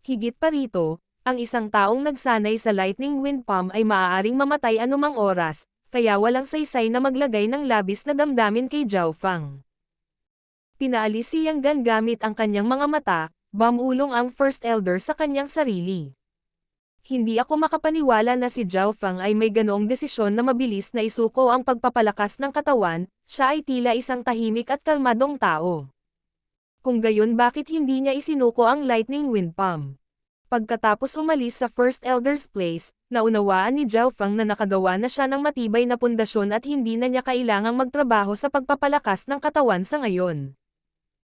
Higit pa rito, ang isang taong nagsanay sa Lightning Wind Palm ay maaaring mamatay anumang oras, kaya walang saysay na maglagay ng labis na damdamin kay Zhao Fang. Pinaalis si Yang Gan gamit ang kanyang mga mata, bumulong ang First Elder sa kanyang sarili. Hindi ako makapaniwala na si Zhao Fang ay may ganoong desisyon na mabilis na isuko ang pagpapalakas ng katawan, siya ay tila isang tahimik at kalmadong tao. Kung gayon bakit hindi niya isinuko ang Lightning Wind Palm? Pagkatapos umalis sa First Elder's place, naunawaan ni Zhao Fang na nakagawa na siya ng matibay na pundasyon at hindi na niya kailangang magtrabaho sa pagpapalakas ng katawan sa ngayon.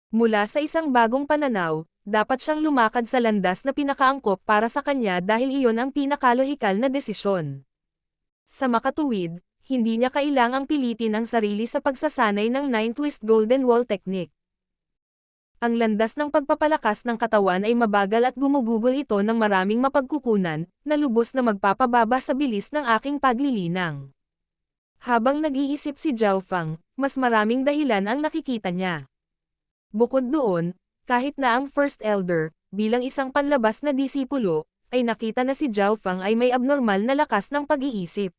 Mula sa isang bagong pananaw, dapat siyang lumakad sa landas na pinakaangkop para sa kanya dahil iyon ang pinakalohikal na desisyon. Sa makatuwid, hindi niya kailangang pilitin ang sarili sa pagsasanay ng 9 Twist Golden Wall Technique. Ang landas ng pagpapalakas ng katawan ay mabagal at gumugugol ito ng maraming mapagkukunan, na lubos na magpapababa sa bilis ng aking paglilinang. Habang nag-iisip si Zhao Fang, mas maraming dahilan ang nakikita niya. Bukod doon, kahit na ang First Elder, bilang isang panlabas na disipulo, ay nakita na si Zhao Fang ay may abnormal na lakas ng pag-iisip.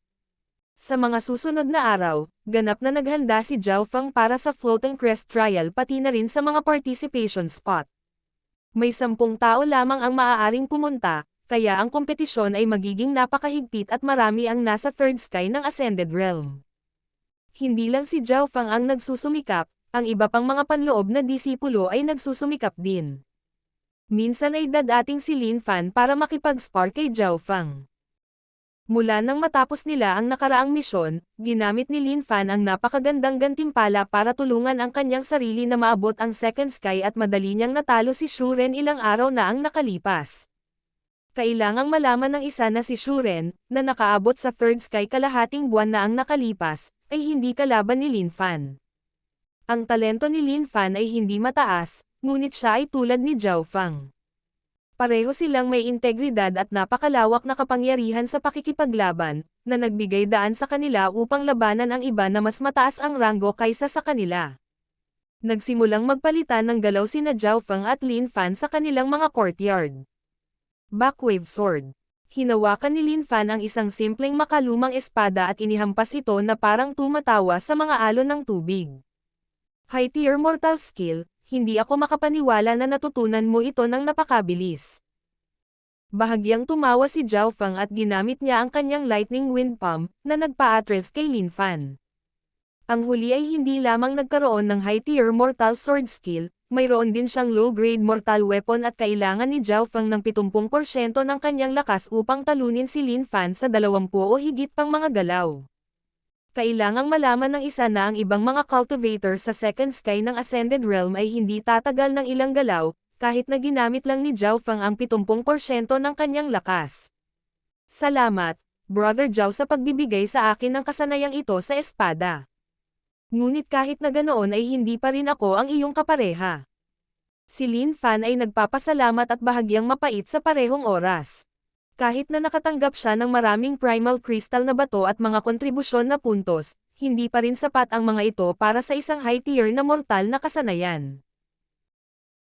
Sa mga susunod na araw, ganap na naghanda si Zhao Fang para sa Floating Crest Trial pati na rin sa mga participation spot. May 10 tao lamang ang maaaring pumunta, kaya ang kompetisyon ay magiging napakahigpit at marami ang nasa third sky ng Ascended Realm. Hindi lang si Zhao Fang ang nagsusumikap, ang iba pang mga panloob na disipulo ay nagsusumikap din. Minsan ay dadating si Lin Fan para makipag-spar kay Zhao Fang. Mula nang matapos nila ang nakaraang misyon, ginamit ni Lin Fan ang napakagandang gantimpala para tulungan ang kanyang sarili na maabot ang second sky at madali niyang natalo si Shuren ilang araw na ang nakalipas. Kailangang malaman ng isa na si Shuren, na nakaabot sa third sky kalahating buwan na ang nakalipas, ay hindi kalaban ni Lin Fan. Ang talento ni Lin Fan ay hindi mataas, ngunit siya ay tulad ni Zhao Fang. Pareho silang may integridad at napakalawak na kapangyarihan sa pakikipaglaban, na nagbigay daan sa kanila upang labanan ang iba na mas mataas ang ranggo kaysa sa kanila. Nagsimulang magpalitan ng galaw sina Zhao Feng at Lin Fan sa kanilang mga courtyard. Backwave Sword. Hinawakan ni Lin Fan ang isang simpleng makalumang espada at inihampas ito na parang tumatawa sa mga alon ng tubig. High tier mortal skill, hindi ako makapaniwala na natutunan mo ito ng napakabilis. Bahagyang tumawa si Zhao Feng at ginamit niya ang kanyang lightning wind palm na nagpa-address kay Lin Fan. Ang huli ay hindi lamang nagkaroon ng high-tier mortal sword skill, mayroon din siyang low-grade mortal weapon at kailangan ni Zhao Feng ng 70% ng kanyang lakas upang talunin si Lin Fan sa 20 o higit pang mga galaw. Kailangang malaman ng isa na ang ibang mga cultivator sa Second Sky ng Ascended Realm ay hindi tatagal ng ilang galaw, kahit na ginamit lang ni Zhao Feng ang 70% ng kanyang lakas. Salamat, Brother Zhao sa pagbibigay sa akin ng kasanayang ito sa espada. Ngunit kahit na ganoon ay hindi pa rin ako ang iyong kapareha. Si Lin Fan ay nagpapasalamat at bahagyang mapait sa parehong oras. Kahit na nakatanggap siya ng maraming primal crystal na bato at mga kontribusyon na puntos, hindi pa rin sapat ang mga ito para sa isang high tier na mortal na kasanayan.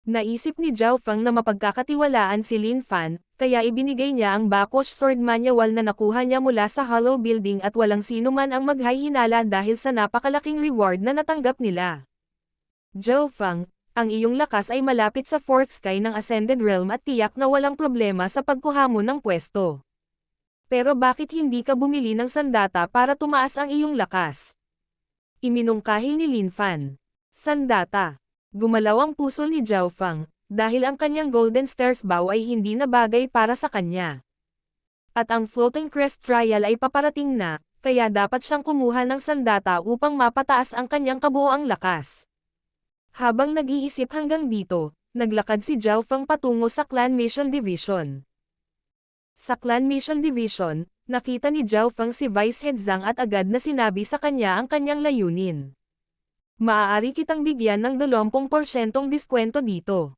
Naisip ni Zhao Feng na mapagkakatiwalaan si Lin Fan, kaya ibinigay niya ang Bakosh Sword Manual na nakuha niya mula sa Hollow Building at walang sino man ang maghay-hinala dahil sa napakalaking reward na natanggap nila. Zhao Feng, ang iyong lakas ay malapit sa Fourth Sky ng Ascended Realm at tiyak na walang problema sa pagkuha mo ng pwesto. Pero bakit hindi ka bumili ng sandata para tumaas ang iyong lakas? Iminungkahi ni Lin Fan. Sandata. Gumalaw ang puso ni Zhao Feng, dahil ang kanyang Golden Stairs bow ay hindi na bagay para sa kanya. At ang Floating Crest Trial ay paparating na, kaya dapat siyang kumuha ng sandata upang mapataas ang kanyang kabuoang lakas. Habang nag-iisip hanggang dito, naglakad si Zhao Feng patungo sa Clan Mission Division. Sa Clan Mission Division, nakita ni Zhao Feng si Vice Head Zhang at agad na sinabi sa kanya ang kanyang layunin. Maaari kitang bigyan ng 20% diskwento dito.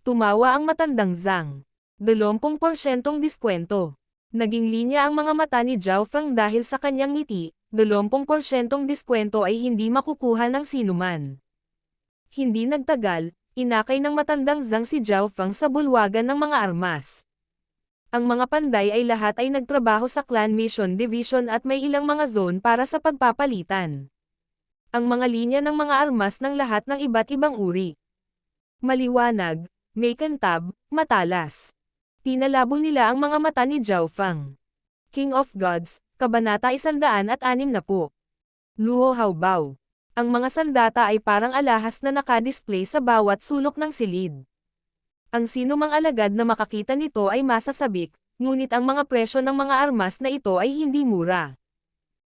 Tumawa ang matandang Zhang. 20% diskwento. Naging linya ang mga mata ni Zhao Feng dahil sa kanyang ngiti, 20% diskwento ay hindi makukuha ng sinuman. Hindi nagtagal, inakay ng matandang Zhang si Zhao Feng sa bulwagan ng mga armas. Ang mga panday ay lahat ay nagtrabaho sa Clan Mission Division at may ilang mga zone para sa pagpapalitan. Ang mga linya ng mga armas ng lahat ng iba't ibang uri. Maliwanag, may kantab, matalas. Pinalabo nila ang mga mata ni Zhao Feng. King of Gods, Kabanata 160. Luo Haobao. Ang mga sandata ay parang alahas na nakadisplay sa bawat sulok ng silid. Ang sinumang alagad na makakita nito ay masasabik, ngunit ang mga presyo ng mga armas na ito ay hindi mura.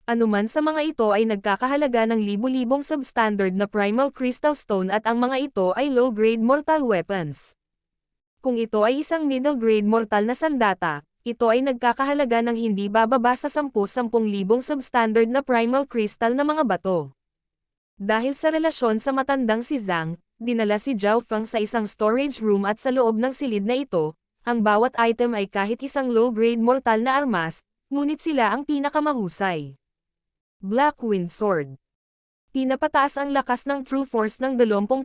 Anuman sa mga ito ay nagkakahalaga ng libu-libong substandard na primal crystal stone at ang mga ito ay low-grade mortal weapons. Kung ito ay isang middle-grade mortal na sandata, ito ay nagkakahalaga ng hindi bababa sa 10,000 substandard na primal crystal na mga bato. Dahil sa relasyon sa matandang si Zhang, dinala si Zhao Feng sa isang storage room at sa loob ng silid na ito, ang bawat item ay kahit isang low-grade mortal na armas, ngunit sila ang pinakamahusay. Black Wind Sword. Pinapataas ang lakas ng True Force ng 20%,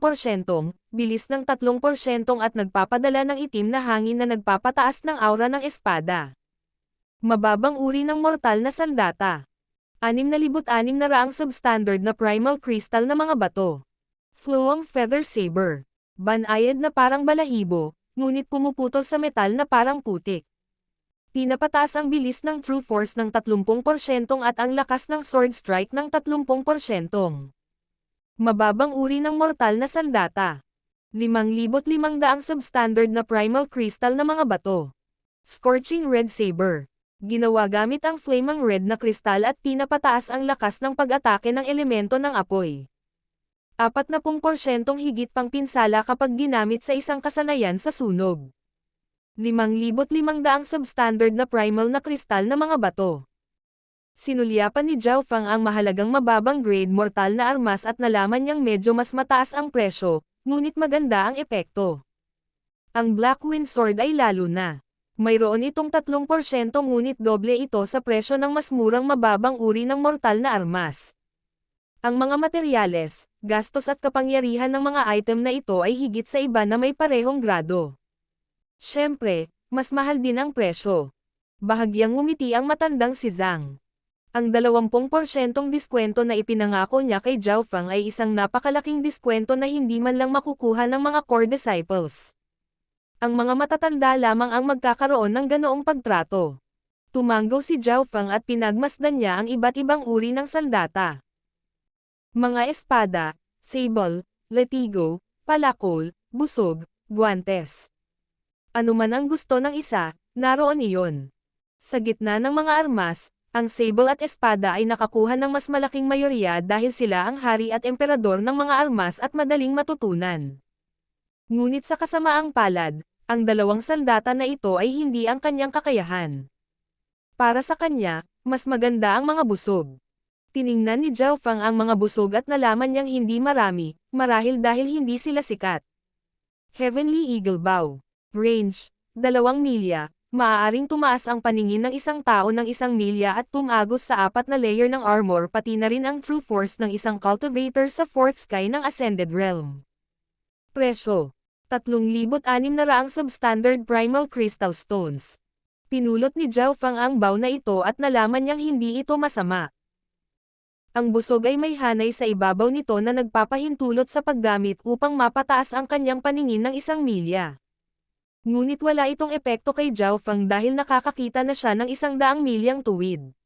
bilis ng 3% at nagpapadala ng itim na hangin na nagpapataas ng aura ng espada. Mababang uri ng mortal na sandata. 6,600 substandard na primal crystal na mga bato. Flowing Feather Saber. Banayad na parang balahibo, ngunit pumuputol sa metal na parang putik. Pinapataas ang bilis ng True Force ng 30% at ang lakas ng Sword Strike ng 30%. Mababang uri ng mortal na sandata. 5,500 substandard na primal crystal na mga bato. Scorching Red Saber. Ginawa gamit ang flaming red na kristal at pinapataas ang lakas ng pag-atake ng elemento ng apoy. 40% higit pang pinsala kapag ginamit sa isang kasanayan sa sunog. 5,500 substandard na primal na kristal na mga bato. Sinulyapan ni Zhao Feng ang mahalagang mababang grade mortal na armas at nalaman niyang medyo mas mataas ang presyo, ngunit maganda ang epekto. Ang Black Wind Sword ay lalo na. Mayroon itong 3% ngunit doble ito sa presyo ng mas murang mababang uri ng mortal na armas. Ang mga materyales, gastos at kapangyarihan ng mga item na ito ay higit sa iba na may parehong grado. Siyempre, mas mahal din ang presyo. Bahagyang ngumiti ang matandang si Zhang. Ang 20% diskwento na ipinangako niya kay Zhao Feng ay isang napakalaking diskwento na hindi man lang makukuha ng mga core disciples. Ang mga matatanda lamang ang magkakaroon ng ganoong pagtrato. Tumanggo si Zhao Feng at pinagmasdan niya ang iba't ibang uri ng sandata. Mga espada, sable, latigo, palakol, busog, guantes. Ano man ang gusto ng isa, naroon iyon. Sa gitna ng mga armas, ang sable at espada ay nakakuha ng mas malaking mayorya dahil sila ang hari at emperador ng mga armas at madaling matutunan. Ngunit sa kasamaang palad, ang dalawang sandata na ito ay hindi ang kanyang kakayahan. Para sa kanya, mas maganda ang mga busog. Tiningnan ni Zhao Feng ang mga busog at nalaman niyang hindi marami, marahil dahil hindi sila sikat. Heavenly Eagle Bow. Range, 2 milya. Maaaring tumaas ang paningin ng isang tao ng 1 milya at tumagos sa 4 na layer ng armor pati na rin ang true force ng isang cultivator sa 4th sky ng Ascended Realm. Presyo, 3,600 substandard primal crystal stones. Pinulot ni Zhao Feng ang bow na ito at nalaman niyang hindi ito masama. Ang busog ay may hanay sa ibabaw nito na nagpapahintulot sa paggamit upang mapataas ang kanyang paningin ng 1 milya. Ngunit wala itong epekto kay Zhao Feng dahil nakakakita na siya ng 100 milyang tuwid.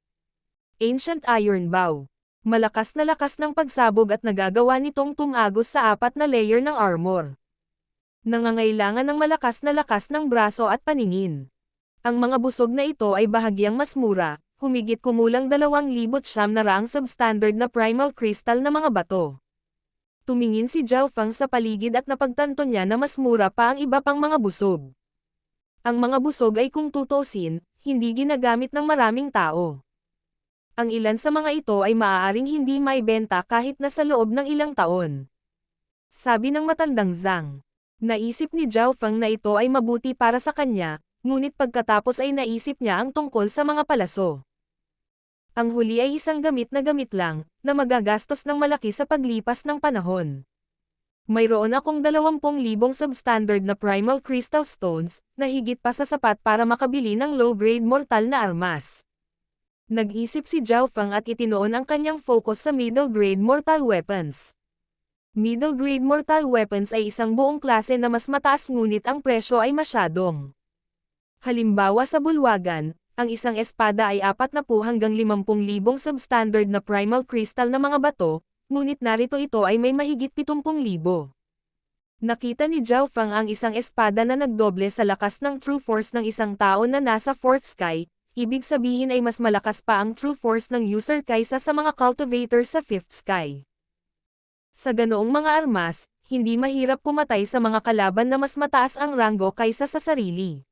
Ancient Iron Bow. Malakas na lakas ng pagsabog at nagagawa nitong tumagos sa 4 na layer ng armor. Nangangailangan ng malakas na lakas ng braso at paningin. Ang mga busog na ito ay bahagyang mas mura, humigit kumulang 2,900 substandard na primal crystal na mga bato. Tumingin si Zhao Feng sa paligid at napagtanto niya na mas mura pa ang iba pang mga busog. Ang mga busog ay kung tutusin, hindi ginagamit ng maraming tao. Ang ilan sa mga ito ay maaaring hindi maibenta kahit na sa loob ng ilang taon. Sabi ng matandang Zhang. Naisip ni Zhao Feng na ito ay mabuti para sa kanya, ngunit pagkatapos ay naisip niya ang tungkol sa mga palaso. Ang huli ay isang gamit lang, na magagastos ng malaki sa paglipas ng panahon. Mayroon akong 20,000 substandard na primal crystal stones, na higit pa sa sapat para makabili ng low-grade mortal na armas. Nag-isip si Zhao Feng at itinoon ang kanyang focus sa middle-grade mortal weapons. Middle-grade mortal weapons ay isang buong klase na mas mataas ngunit ang presyo ay masyadong. Halimbawa sa bulwagan, ang isang espada ay 40 hanggang 50,000 substandard na primal crystal na mga bato, ngunit narito ito ay may mahigit 70,000. Nakita ni Zhao Feng ang isang espada na nagdoble sa lakas ng true force ng isang tao na nasa 4th sky, ibig sabihin ay mas malakas pa ang true force ng user kaysa sa mga cultivator sa 5th sky. Sa ganoong mga armas, hindi mahirap pumatay sa mga kalaban na mas mataas ang ranggo kaysa sa sarili.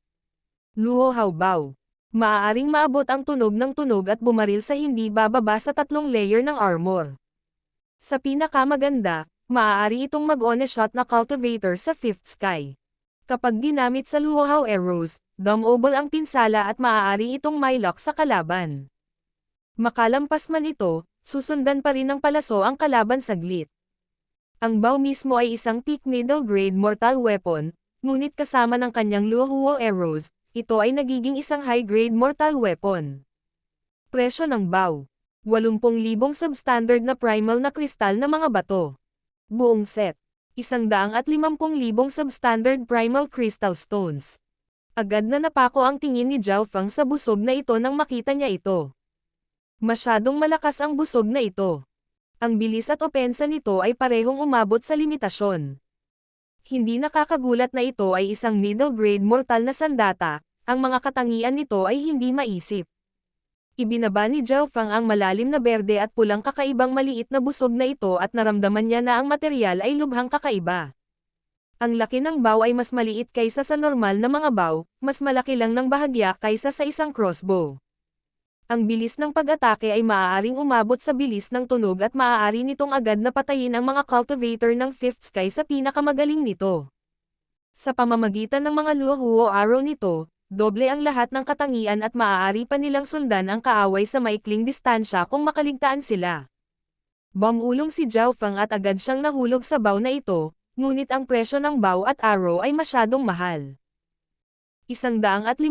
Luo Hao Bao. Maaaring maabot ang tunog ng tunog at bumaril sa hindi bababa sa 3 layer ng armor. Sa pinakamaganda, maaari itong mag-on-shot na cultivator sa 5th sky. Kapag ginamit sa Luo Hao arrows, dumable ang pinsala at maaari itong may lock sa kalaban. Makalampas man ito, susundan pa rin ng palaso ang kalaban saglit. Ang bow mismo ay isang peak middle grade mortal weapon, ngunit kasama ng kanyang Luo Hao arrows, ito ay nagiging isang high-grade mortal weapon. Presyo ng bow. 80,000 substandard na primal na kristal na mga bato. Buong set. 150,000 substandard primal crystal stones. Agad na napako ang tingin ni Zhao Feng sa busog na ito nang makita niya ito. Masyadong malakas ang busog na ito. Ang bilis at opensa nito ay parehong umabot sa limitasyon. Hindi nakakagulat na ito ay isang middle-grade mortal na sandata, ang mga katangian nito ay hindi maisip. Ibinaba ni Zhao Feng ang malalim na berde at pulang kakaibang maliit na busog na ito at naramdaman niya na ang material ay lubhang kakaiba. Ang laki ng bow ay mas maliit kaysa sa normal na mga bow, mas malaki lang ng bahagya kaysa sa isang crossbow. Ang bilis ng pag-atake ay maaaring umabot sa bilis ng tunog at maaari nitong agad na patayin ang mga cultivator ng 5th sky sa pinakamagaling nito. Sa pamamagitan ng mga Luo Hao arrow nito, doble ang lahat ng katangian at maaari pa nilang sundan ang kaaway sa maikling distansya kung makaligtaan sila. Bumulong si Zhao Feng at agad siyang nahulog sa bow na ito, ngunit ang presyo ng bow at arrow ay masyadong mahal. 150,000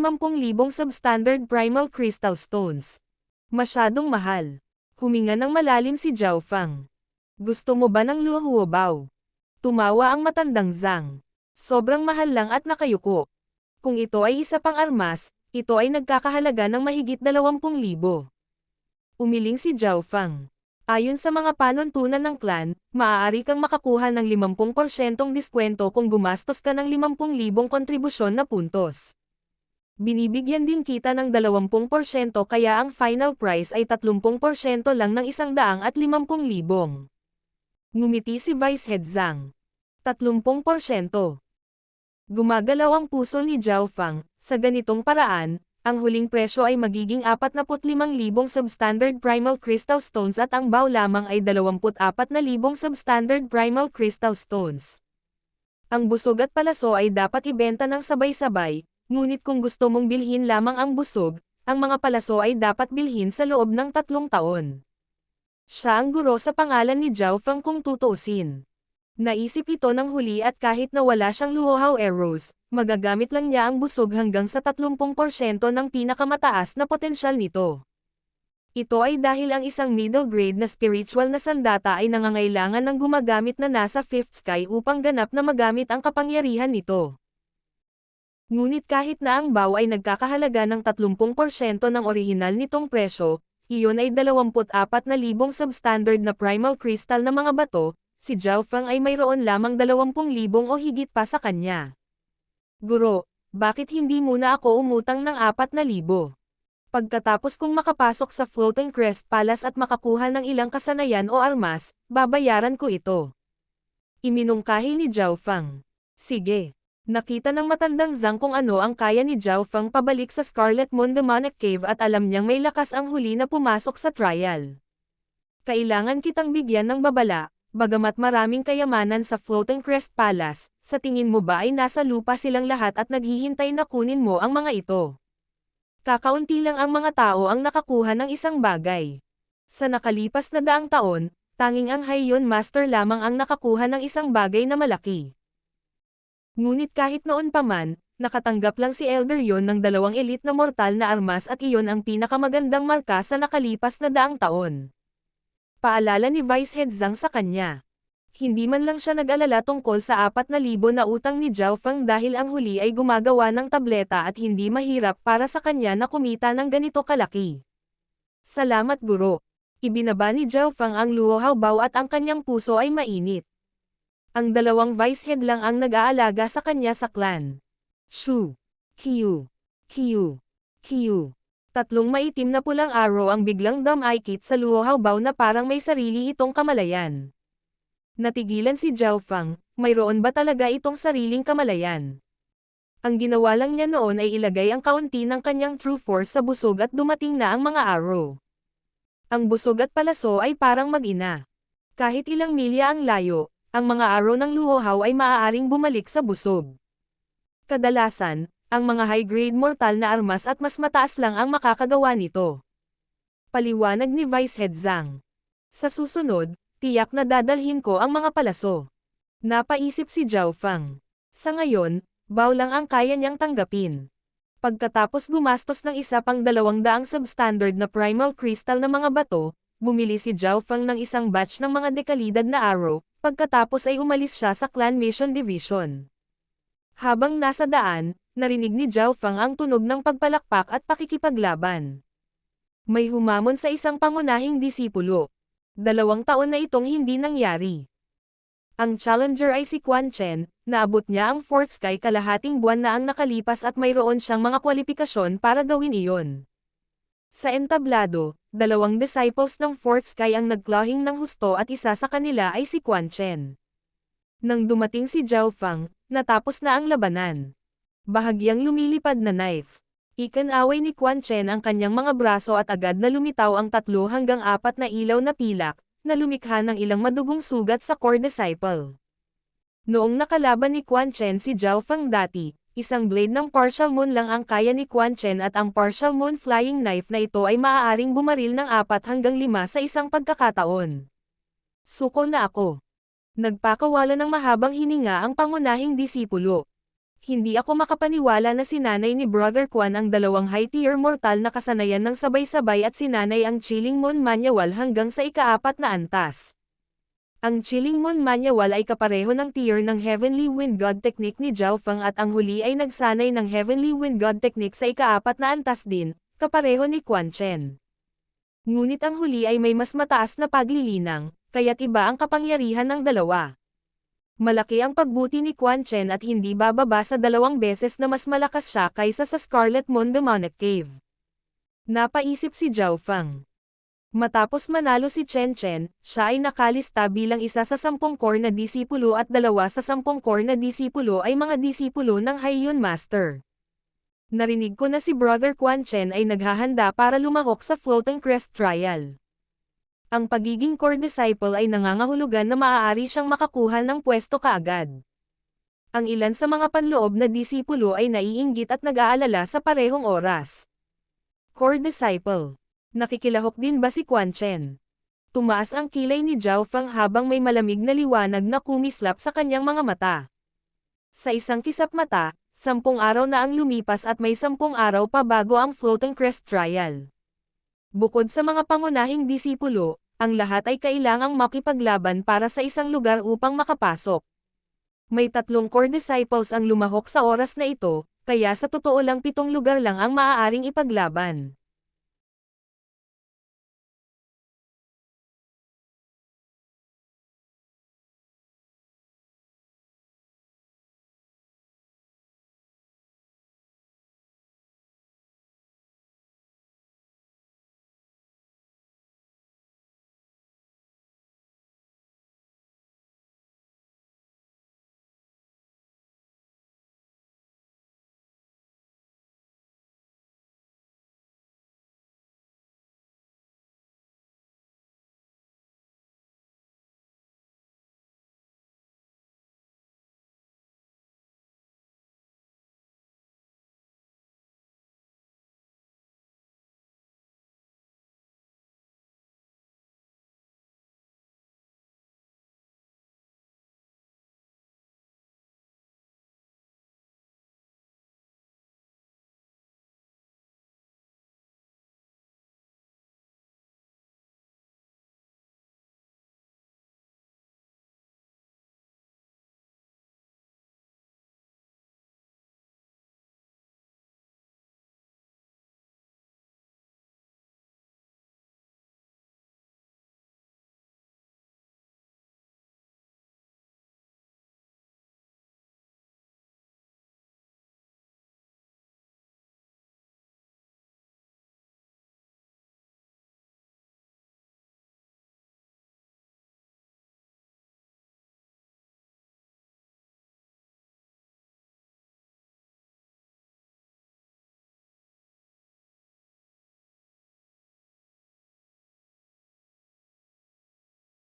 substandard primal crystal stones. Masyadong mahal. Huminga ng malalim si Zhao Feng. Gusto mo ba ng luhuo bow? Tumawa ang matandang Zhang. Sobrang mahal lang at nakayuko. Kung ito ay isa pang armas, ito ay nagkakahalaga ng mahigit 20,000. Umiling si Zhao Feng. Ayon sa mga panuntunan ng clan, maaari kang makakuha ng 50% diskwento kung gumastos ka ng 50,000 kontribusyon na puntos. Binibigyan din kita ng 20% kaya ang final price ay 30% lang ng 150,000. Ngumiti si Vice Head Zhang. 30%. Gumagalaw ang puso ni Zhao Feng. Sa ganitong paraan, ang huling presyo ay magiging 45,000 substandard primal crystal stones at ang bow lamang ay 24,000 substandard primal crystal stones. Ang busog at palaso ay dapat ibenta ng sabay-sabay, ngunit kung gusto mong bilhin lamang ang busog, ang mga palaso ay dapat bilhin sa loob ng 3 taon. Siya ang guro sa pangalan ni Zhao Feng kung tutuusin. Naisip ito ng huli at kahit na wala siyang luohaw arrows, magagamit lang niya ang busog hanggang sa 30% ng pinakamataas na potensyal nito. Ito ay dahil ang isang middle grade na spiritual na sandata ay nangangailangan ng gumagamit na nasa 5th sky upang ganap na magamit ang kapangyarihan nito. Ngunit kahit na ang bow ay nagkakahalaga ng 30% ng orihinal nitong presyo, iyon ay 24,000 substandard na primal crystal na mga bato, si Zhao Feng ay mayroon lamang 20,000 o higit pa sa kanya. Guro, bakit hindi muna ako umutang ng 4,000? Pagkatapos kong makapasok sa Floating Crest Palace at makakuha ng ilang kasanayan o armas, babayaran ko ito. Iminungkahi ni Zhao Feng. Sige. Nakita ng matandang Zhang kung ano ang kaya ni Zhao Feng pabalik sa Scarlet Moon Demonic Cave at alam niyang may lakas ang huli na pumasok sa trial. Kailangan kitang bigyan ng babala. Bagamat maraming kayamanan sa Floating Crest Palace, sa tingin mo ba ay nasa lupa silang lahat at naghihintay na kunin mo ang mga ito? Kakaunti lang ang mga tao ang nakakuha ng isang bagay. Sa nakalipas na daang taon, tanging ang Haiyon Master lamang ang nakakuha ng isang bagay na malaki. Ngunit kahit noon pa man, nakatanggap lang si Elder Yon ng 2 elite na mortal na armas at iyon ang pinakamagandang marka sa nakalipas na daang taon. Paalala ni Vice Head Zhang sa kanya. Hindi man lang siya nag-alala tungkol sa 4,000 na utang ni Zhao Feng dahil ang huli ay gumagawa ng tableta at hindi mahirap para sa kanya na kumita ng ganito kalaki. Salamat guro. Ibinaba ni Zhao Feng ang luohaw bow at ang kanyang puso ay mainit. Ang 2 Vice Head lang ang nag-aalaga sa kanya sa clan. Shu. Qiu. Qiu. Qiu. 3 maitim na pulang arrow ang biglang dumikit sa luohaw bow na parang may sarili itong kamalayan. Natigilan si Zhao Feng, mayroon ba talaga itong sariling kamalayan? Ang ginawa lang niya noon ay ilagay ang kaunti ng kanyang true force sa busog at dumating na ang mga arrow. Ang busog at palaso ay parang mag-ina. Kahit ilang milya ang layo, ang mga arrow ng luohaw ay maaaring bumalik sa busog. Kadalasan, ang mga high-grade mortal na armas at mas mataas lang ang makakagawa nito. Paliwanag ni Vice Head Zhang. Sa susunod, tiyak na dadalhin ko ang mga palaso. Napaisip si Zhao Feng. Sa ngayon, bow lang ang kaya niyang tanggapin. Pagkatapos gumastos ng isa pang 200 substandard na primal crystal na mga bato, bumili si Zhao Feng ng isang batch ng mga dekalidad na arrow, pagkatapos ay umalis siya sa Clan Mission Division. Habang nasa daan, narinig ni Zhao Feng ang tunog ng pagpalakpak at pakikipaglaban. May humamon sa isang pangunahing disipulo. 2 taon na itong hindi nangyari. Ang challenger ay si Quan Chen, naabot niya ang 4th sky kalahating buwan na ang nakalipas at mayroon siyang mga kwalifikasyon para gawin iyon. Sa entablado, 2 disciples ng 4th sky ang nagklahing ng husto at isa sa kanila ay si Quan Chen. Nang dumating si Zhao Feng, natapos na ang labanan. Bahagyang lumilipad na knife. Ikinaway ni Quan Chen ang kanyang mga braso at agad na lumitaw ang 3 hanggang 4 na ilaw na pilak, na lumikha ng ilang madugong sugat sa core disciple. Noong nakalaban ni Quan Chen si Zhao Feng dati, isang blade ng partial moon lang ang kaya ni Quan Chen at ang partial moon flying knife na ito ay maaaring bumaril ng 4 hanggang 5 sa isang pagkakataon. Suko na ako. Nagpakawala ng mahabang hininga ang pangunahing disipulo. Hindi ako makapaniwala na sinanay ni Brother Quan ang dalawang high-tier mortal na kasanayan ng sabay-sabay at sinanay ang Chilling Moon Manual hanggang sa ika-4 na antas. Ang Chilling Moon Manual ay kapareho ng tier ng Heavenly Wind God Technique ni Zhao Feng at ang huli ay nagsanay ng Heavenly Wind God Technique sa ika-4 na antas din, kapareho ni Quan Chen. Ngunit ang huli ay may mas mataas na paglilinang, kaya't iba ang kapangyarihan ng dalawa. Malaki ang pagbuti ni Quan Chen at hindi bababa sa 2 beses na mas malakas siya kaysa sa Scarlet Moon Demonic Cave. Napaisip si Zhao Feng. Matapos manalo si Chen Chen, siya ay nakalista bilang isa sa 10 core na disipulo at 2 sa 10 core na disipulo ay mga disipulo ng Haiyun Master. Narinig ko na si Brother Quan Chen ay naghahanda para lumahok sa Floating Crest Trial. Ang pagiging core disciple ay nangangahulugan na maaari siyang makakuha ng pwesto kaagad. Ang ilan sa mga panloob na disipulo ay naiinggit at nag-aalala sa parehong oras. Core disciple. Nakikilahok din ba si Quan Chen? Tumaas ang kilay ni Zhao Feng habang may malamig na liwanag na kumislap sa kanyang mga mata. Sa isang kisap mata, 10 araw na ang lumipas at may 10 araw pa bago ang Floating Crest Trial. Bukod sa mga pangunahing disipulo, ang lahat ay kailangang makipaglaban para sa isang lugar upang makapasok. May 3 core disciples ang lumahok sa oras na ito, kaya sa totoo lang 7 lugar lang ang maaaring ipaglaban.